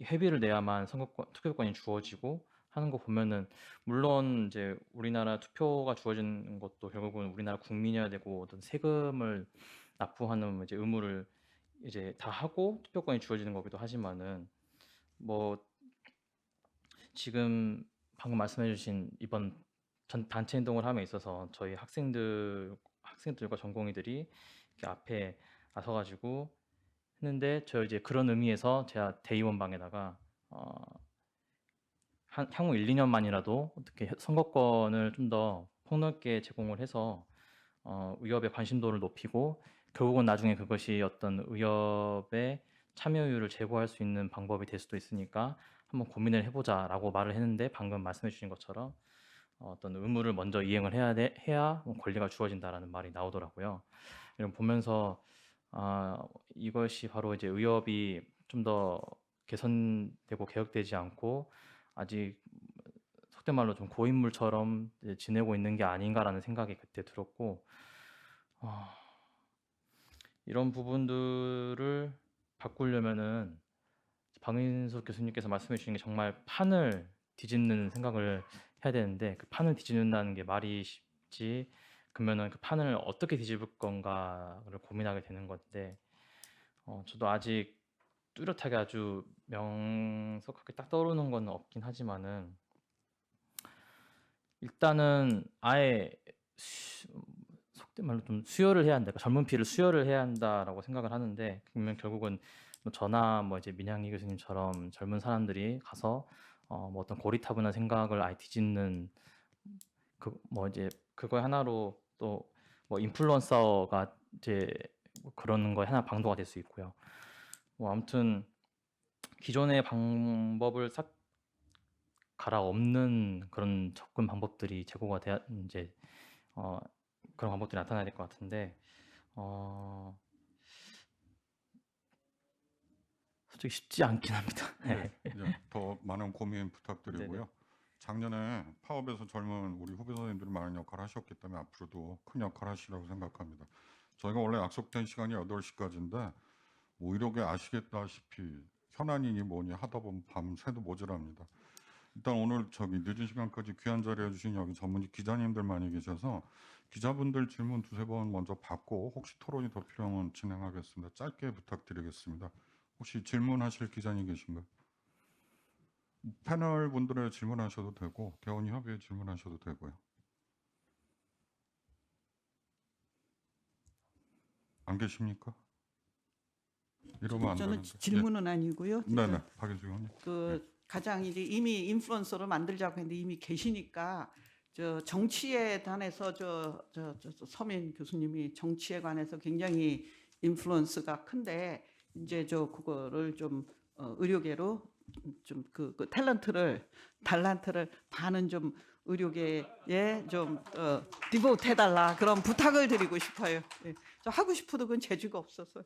회비를 내야만 투표권이 주어지고 하는 거 보면은, 물론 이제 우리나라 투표가 주어지는 것도 결국은 우리나라 국민이어야 되고 어떤 세금을 납부하는 이제 의무를 이제 다 하고 투표권이 주어지는 거기도 하지만은, 뭐 지금 방금 말씀해주신 이번 단체 행동을 함에 있어서 저희 학생들과 전공의들이 이렇게 앞에 나서가지고 했는데, 저 이제 그런 의미에서 제가 대의원방에다가 향후 1, 2년만이라도 어떻게 선거권을 좀 더 폭넓게 제공을 해서 의협의 관심도를 높이고, 결국은 나중에 그것이 어떤 의협의 참여율을 제고할 수 있는 방법이 될 수도 있으니까 한번 고민을 해보자라고 말을 했는데, 방금 말씀해 주신 것처럼 어떤 의무를 먼저 이행을 해야 권리가 주어진다라는 말이 나오더라고요. 이런 보면서 이것이 바로 이제 의협이 좀 더 개선되고 개혁되지 않고 아직 속된 말로 좀 고인물처럼 지내고 있는 게 아닌가라는 생각이 그때 들었고, 이런 부분들을 바꾸려면은 박인숙 교수님께서 말씀해 주신 게 정말 판을 뒤집는 생각을 해야 되는데 그 판을 뒤집는다는 게 말이 쉽지 그러면은 그 판을 어떻게 뒤집을 건가를 고민하게 되는 건데 저도 아직 뚜렷하게 아주 명석하게 딱 떠오르는 건 없긴 하지만은 일단은 아예 속된 말로 좀 수혈을 해야 한다. 그러니까 젊은 피를 수혈을 해야 한다라고 생각을 하는데 그러면 결국은 뭐 저나 뭐 이제 민향기 교수님처럼 젊은 사람들이 가서 뭐 어떤 고리타분한 생각을 아예 뒤집는 그 뭐 이제 그거 하나로 또 뭐 인플루언서가 이제 뭐 그런 거에 하나 방도가 될 수 있고요. 뭐 아무튼 기존의 방법을 싹 갈아엎는 그런 접근 방법들이 제고가 돼야 이제 그런 방법들이 나타나야 될 것 같은데 솔직히 쉽지 않긴 합니다. 네, 이제 더 많은 고민 부탁드리고요. 작년에 파업에서 젊은 우리 후배 선생님들이 많은 역할을 하셨기 때문에 앞으로도 큰 역할 하시라고 생각합니다. 저희가 원래 약속된 시간이 8시까지인데 뭐 이렇게 아시겠다시피 현안이니 뭐니 하다 보면 밤새도 모자랍니다. 일단 오늘 늦은 시간까지 귀한 자리 해주신 여기 전문직 기자님들 많이 계셔서 기자분들 질문 두세 번 먼저 받고 혹시 토론이 더 필요하면 진행하겠습니다. 짧게 부탁드리겠습니다. 혹시 질문하실 기자님 계신가요? 패널 분들의 질문하셔도 되고 개원 협의회 질문하셔도 되고요. 안 계십니까? 이러면 안 저는 되는데. 질문은 아니고요. 네네, 박인숙 의원님. 가장 이제 이미 인플루언서를 만들자고 했는데 이미 계시니까 저 정치에 관해서 서민 교수님이 정치에 관해서 굉장히 인플루언스가 큰데 이제 그거를 좀 의료계로 좀 달란트를 반은 좀 의료계에 좀 디보트 해달라 그런 부탁을 드리고 싶어요. 예. 저 하고 싶어도 그건 재주가 없어서.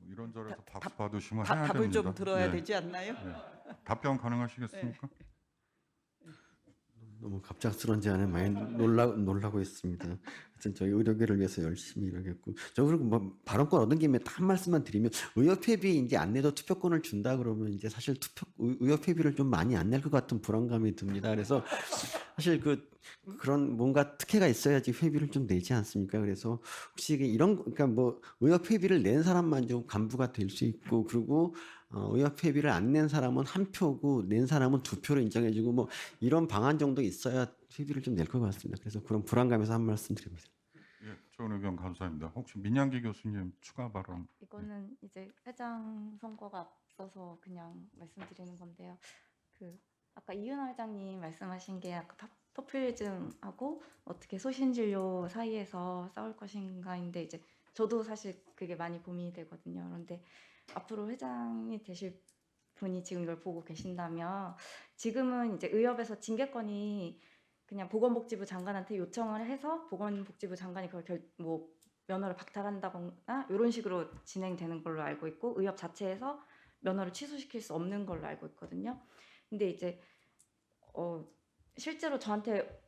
이런 자리에서 박수 받으시면 해야 답을 됩니다. 좀 들어야 되지 않나요? 답변 가능하시겠습니까? 너무 갑작스러운 제안에 많이 놀라고 있습니다. 하여튼 저희 의료계를 위해서 열심히 일하겠고, 저 그리고 뭐 발언권 얻은 김에 한 말씀만 드리면 의협회비 이제 안 내도 투표권을 준다 그러면 이제 사실 의협회비를 좀 많이 안 낼 것 같은 불안감이 듭니다. 그래서 사실 그런 뭔가 특혜가 있어야지 회비를 좀 내지 않습니까? 그래서 혹시 그러니까 뭐 의협회비를 낸 사람만 좀 간부가 될 수 있고, 그리고 의협회비를 안 낸 사람은 한 표고 낸 사람은 2표로 인정해주고 뭐 이런 방안 정도 있어야 회비를 좀 낼 것 같습니다. 그래서 그런 불안감에서 한 말씀 드립니다. 예, 좋은 의견 감사합니다. 혹시 민양기 교수님 추가 발언? 이거는 이제 회장 선거가 앞서서 그냥 말씀드리는 건데요. 아까 이윤아 회장님 말씀하신 게 아까 포퓰리즘하고 어떻게 소신진료 사이에서 싸울 것인가인데 이제 저도 사실 그게 많이 고민이 되거든요. 그런데 앞으로 회장이 되실 분이 지금 이걸 보고 계신다면 지금은 이제 의협에서 징계권이 그냥 보건복지부 장관한테 요청을 해서 보건복지부 장관이 그걸 면허를 박탈한다거나 이런 식으로 진행되는 걸로 알고 있고 의협 자체에서 면허를 취소시킬 수 없는 걸로 알고 있거든요. 근데 이제 실제로 저한테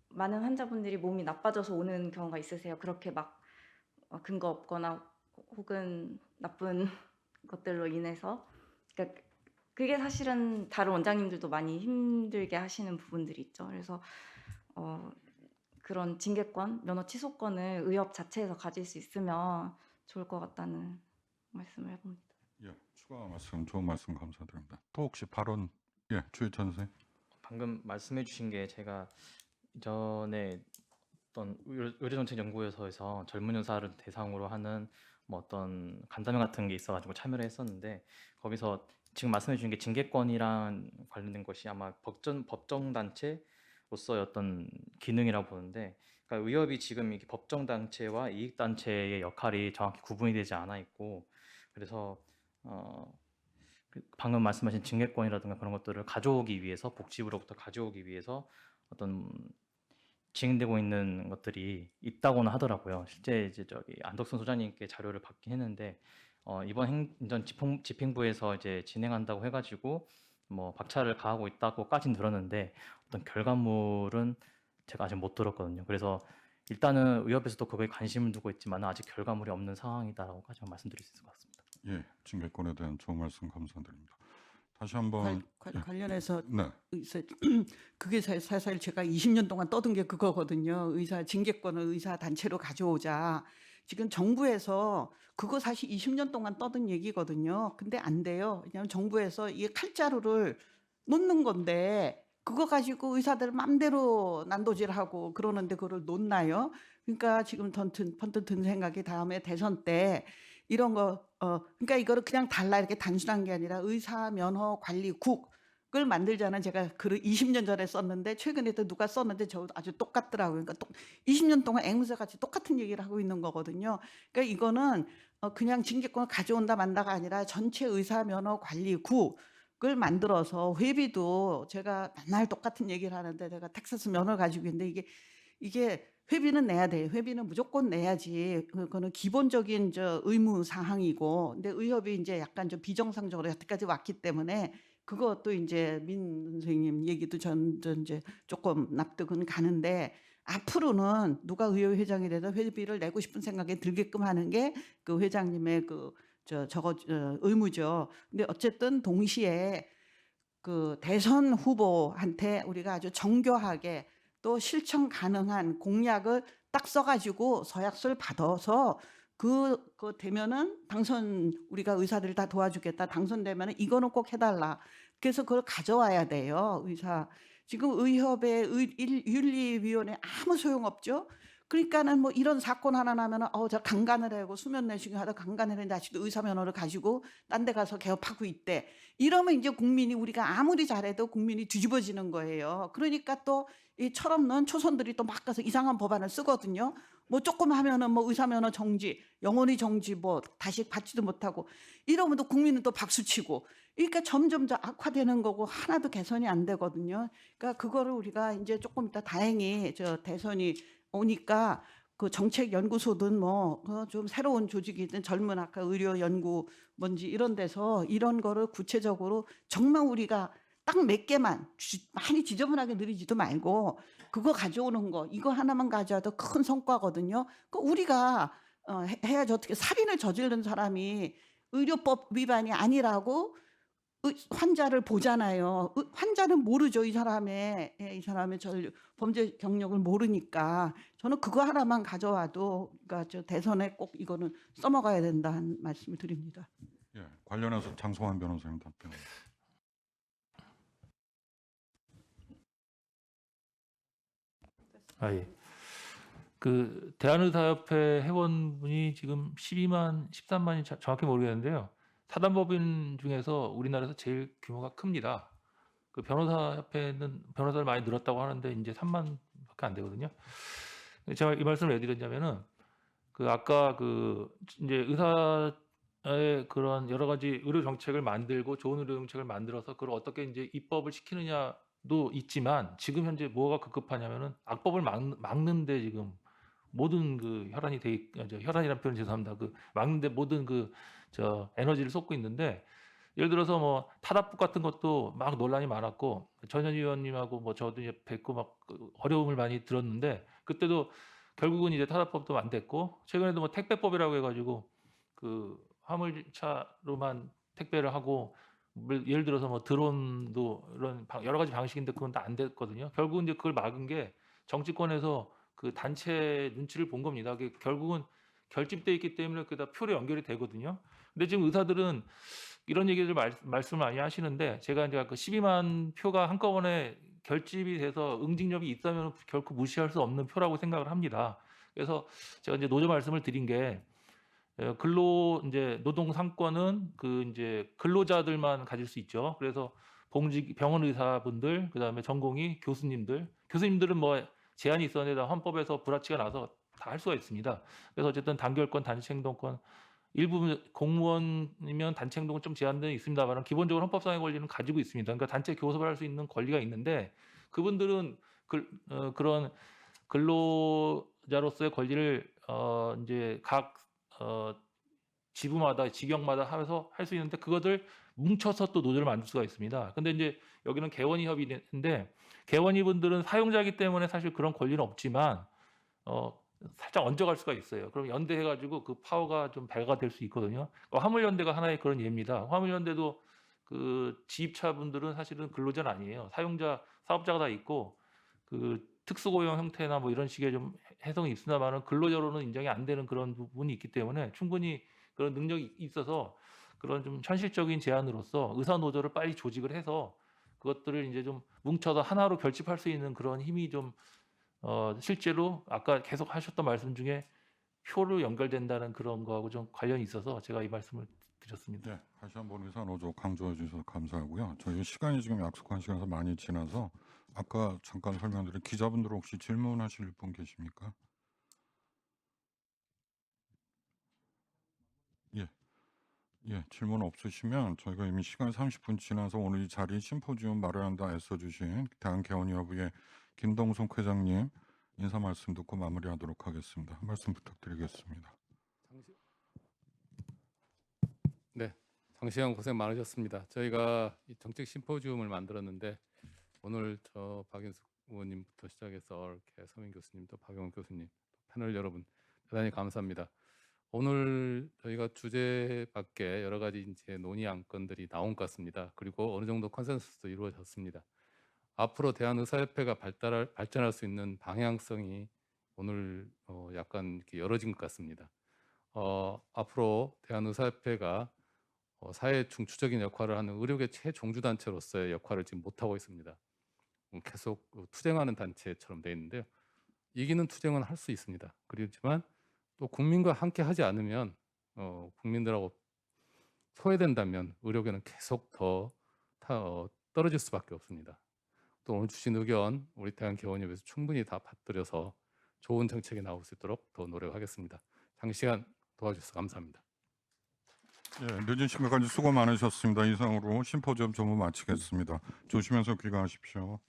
많은 환자분들이 몸이 나빠져서 오는 경우가 있으세요. 그렇게 막 근거 없거나 혹은 나쁜 것들로 인해서 그러니까 그게 사실은 다른 원장님들도 많이 힘들게 하시는 부분들이 있죠. 그래서 그런 징계권, 면허 취소권을 의협 자체에서 가질 수 있으면 좋을 것 같다는 말씀을 해봅니다. 예, 추가 말씀 좋은 말씀 감사드립니다. 또 혹시 발언 주희찬 선생님. 방금 말씀해주신 게 제가 이전에 어떤 의료정책연구소에서 젊은 의사를 대상으로 하는 뭐 어떤 간담회 같은 게 있어가지고 참여를 했었는데 거기서 지금 말씀해주신 게 징계권이랑 관련된 것이 아마 법정단체로서의 어떤 기능이라고 보는데, 그러니까 의협이 지금 이게 법정단체와 이익단체의 역할이 정확히 구분이 되지 않아 있고, 그래서 방금 말씀하신 징계권이라든가 그런 것들을 가져오기 위해서 복지부로부터 가져오기 위해서 어떤 진행되고 있는 것들이 있다고는 하더라고요. 실제 이제 안덕순 소장님께 자료를 받긴 했는데 이번 행정 집행부에서 이제 진행한다고 해가지고 뭐 박차를 가하고 있다고까지는 들었는데 어떤 결과물은 제가 아직 못 들었거든요. 그래서 일단은 의협에서도 그거에 관심을 두고 있지만 아직 결과물이 없는 상황이다라고 제가 말씀드릴 수 있을 것 같습니다. 예, 징계권에 대한 좋은 말씀 감사드립니다. 다시 한번 관련해서 네, 의사 그게 사실 제가 20년 동안 떠든 게 그거거든요. 의사 징계권을 의사 단체로 가져오자. 지금 정부에서 그거 사실 20년 동안 떠든 얘기거든요. 근데 안 돼요. 왜냐하면 정부에서 이 칼자루를 놓는 건데 그거 가지고 의사들 맘대로 난도질하고 그러는데 그걸 놓나요? 그러니까 지금 번뜩 든 생각이 다음에 대선 때 이런 거 그러니까 이거를 그냥 달라 이렇게 단순한 게 아니라 의사면허관리국을 만들자는 제가 글을 20년 전에 썼는데 최근에 또 누가 썼는데 저 아주 똑같더라고요. 그러니까 20년 동안 앵무새 같이 똑같은 얘기를 하고 있는 거거든요. 그러니까 이거는 그냥 징계권을 가져온다 만다가 아니라 전체 의사면허관리국을 만들어서 회비도 제가 맨날 똑같은 얘기를 하는데 제가 텍사스 면허를 가지고 있는데 이게 회비는 내야 돼요. 회비는 무조건 내야지. 그거는 기본적인 의무 사항이고. 근데 의협이 이제 약간 좀 비정상적으로 여태까지 왔기 때문에 그것도 이제 민 선생님 얘기도 전 이제 조금 납득은 가는데 앞으로는 누가 의협 회장이 돼서 회비를 내고 싶은 생각이 들게끔 하는 게 그 회장님의 의무죠. 근데 어쨌든 동시에 그 대선 후보한테 우리가 아주 정교하게 또 실천 가능한 공약을 딱 써가지고 서약서를 받아서 그 되면은 당선 우리가 의사들 다 도와주겠다. 당선되면은 이거는 꼭 해달라. 그래서 그걸 가져와야 돼요. 의사 지금 의협의 윤리위원회 아무 소용 없죠. 그러니까는 뭐 이런 사건 하나 나면은 저 강간을 하고 수면 내시경 하다 강간을 했는데 아직도 의사 면허를 가지고 딴 데 가서 개업하고 있대. 이러면 이제 국민이 우리가 아무리 잘해도 국민이 뒤집어지는 거예요. 그러니까 또 이 철없는 초선들이 또 막 가서 이상한 법안을 쓰거든요. 뭐 조금 하면은 뭐 의사 면허 정지, 영원히 정지, 뭐 다시 받지도 못하고 이러면 또 국민은 또 박수치고. 그러니까 점점 더 악화되는 거고 하나도 개선이 안 되거든요. 그러니까 그거를 우리가 이제 조금 이따 다행히 대선이 오니까 그 정책연구소든 뭐 좀 새로운 조직이든 젊은 아까 의료연구 뭔지 이런 데서 이런 거를 구체적으로 정말 우리가 딱 몇 개만 많이 지저분하게 늘리지도 말고 그거 가져오는 거 이거 하나만 가져와도 큰 성과거든요. 그 우리가 해야지 어떻게 살인을 저지른 사람이 의료법 위반이 아니라고 환자를 보잖아요. 환자는 모르죠. 이 사람의 범죄 경력을 모르니까 저는 그거 하나만 가져와도 그러니까 대선에 꼭 이거는 써먹어야 된다는 말씀을 드립니다. 예, 관련해서 장성환 변호사님 답변. 예. 그 대한의사협회 회원분이 지금 13만이 정확히 모르겠는데요. 사단법인 중에서 우리나라에서 제일 규모가 큽니다. 그 변호사협회는 변호사를 많이 늘었다고 하는데 이제 3만밖에 안 되거든요. 제가 이 말씀을 왜 드렸냐면은 그 아까 그 이제 의사의 그런 여러 가지 의료 정책을 만들고 좋은 의료 정책을 만들어서 그걸 어떻게 이제 입법을 시키느냐도 있지만 지금 현재 뭐가 급급하냐면은 악법을 막는데 지금 모든 그 혈안이라는 표현 죄송합니다. 그 막는데 모든 에너지를 쏟고 있는데 예를 들어서 뭐 타다법 같은 것도 막 논란이 많았고 전현 의원님하고 뭐 저도 이제 뵙고 막 어려움을 많이 들었는데 그때도 결국은 이제 타다법도 안 됐고 최근에도 뭐 택배법이라고 해가지고 그 화물차로만 택배를 하고 예를 들어서 뭐 드론도 이런 여러 가지 방식인데 그건 다 안 됐거든요. 결국은 이제 그걸 막은 게 정치권에서 그 단체 눈치를 본 겁니다. 그게 결국은 결집돼 있기 때문에 그다 표로 연결이 되거든요. 근데 지금 의사들은 이런 얘기를 말씀을 많이 하시는데 제가 이제 그 12만 표가 한꺼번에 결집이 돼서 응징력이 있다면 결코 무시할 수 없는 표라고 생각을 합니다. 그래서 제가 이제 노조 말씀을 드린 게 이제 노동 상권은 그 이제 근로자들만 가질 수 있죠. 그래서 병원 의사분들, 그다음에 전공의 교수님들은 뭐 제한이 있었는데 헌법에서 불합치가 나서 다 할 수가 있습니다. 그래서 어쨌든 단결권, 단체 행동권 일부 공무원이면 단체 행동은 좀 제한되어 있습니다만 기본적으로 헌법상의 권리는 가지고 있습니다. 그러니까 단체 교섭을 할 수 있는 권리가 있는데 그분들은 그런 근로자로서의 권리를 이제 각 지부마다 직역마다 하면서 할 수 있는데 그것을 뭉쳐서 또 노조를 만들 수가 있습니다. 근데 이제 여기는 개원의 협의인데 개원의 분들은 사용자이기 때문에 사실 그런 권리는 없지만 살짝 얹어갈 수가 있어요. 그럼 연대해가지고 그 파워가 좀 배가 될 수 있거든요. 화물연대가 하나의 그런 예입니다. 화물연대도 그 지입차분들은 사실은 근로자는 아니에요. 사용자, 사업자가 다 있고 그 특수고용 형태나 뭐 이런 식의 좀 해석이 있으나마는 근로자로는 인정이 안 되는 그런 부분이 있기 때문에 충분히 그런 능력이 있어서 그런 좀 현실적인 제안으로서 의사 노조를 빨리 조직을 해서 그것들을 이제 좀 뭉쳐서 하나로 결집할 수 있는 그런 힘이 좀 실제로 아까 계속 하셨던 말씀 중에 표로 연결된다는 그런 거하고 좀 관련이 있어서 제가 이 말씀을 드렸습니다. 네, 다시 한번 의사 노조 강조해 주셔서 감사하고요. 저희 시간이 지금 약속한 시간에서 많이 지나서 아까 잠깐 설명드린 기자분들 혹시 질문하실 분 계십니까? 예, 질문 없으시면 저희가 이미 시간 30분 지나서 오늘 이 자리 심포지움 마련한다 애써주신 대한개헌위원회의 김동숙 회장님 인사 말씀 듣고 마무리하도록 하겠습니다. 한 말씀 부탁드리겠습니다. 네, 장시간 고생 많으셨습니다. 저희가 이 정책 심포지움을 만들었는데 오늘 저 박인숙 의원님부터 시작해서 이렇게 서민 교수님 또 박영훈 교수님 패널 여러분 대단히 감사합니다. 오늘 저희가 주제 밖에 여러 가지 이제 논의 안건들이 나온 것 같습니다. 그리고 어느 정도 컨센서스도 이루어졌습니다. 앞으로 대한의사협회가 발전할 수 있는 방향성이 오늘 약간 이렇게 열어진 것 같습니다. 앞으로 대한의사협회가 사회 중추적인 역할을 하는 의료계 최종주 단체로서의 역할을 지금 못하고 있습니다. 계속 투쟁하는 단체처럼 되어 있는데요. 이기는 투쟁은 할 수 있습니다. 그렇지만 또 국민과 함께 하지 않으면 국민들하고 소외된다면 의료계는 계속 더 떨어질 수밖에 없습니다. 또 오늘 주신 의견 우리 대한개헌협에서 충분히 다 받들여서 좋은 정책이 나올 수 있도록 더 노력하겠습니다. 장시간 도와주셔서 감사합니다. 예, 늦은 시간까지 수고 많으셨습니다. 이상으로 심포지엄 전부 마치겠습니다. 조심해서 귀가하십시오.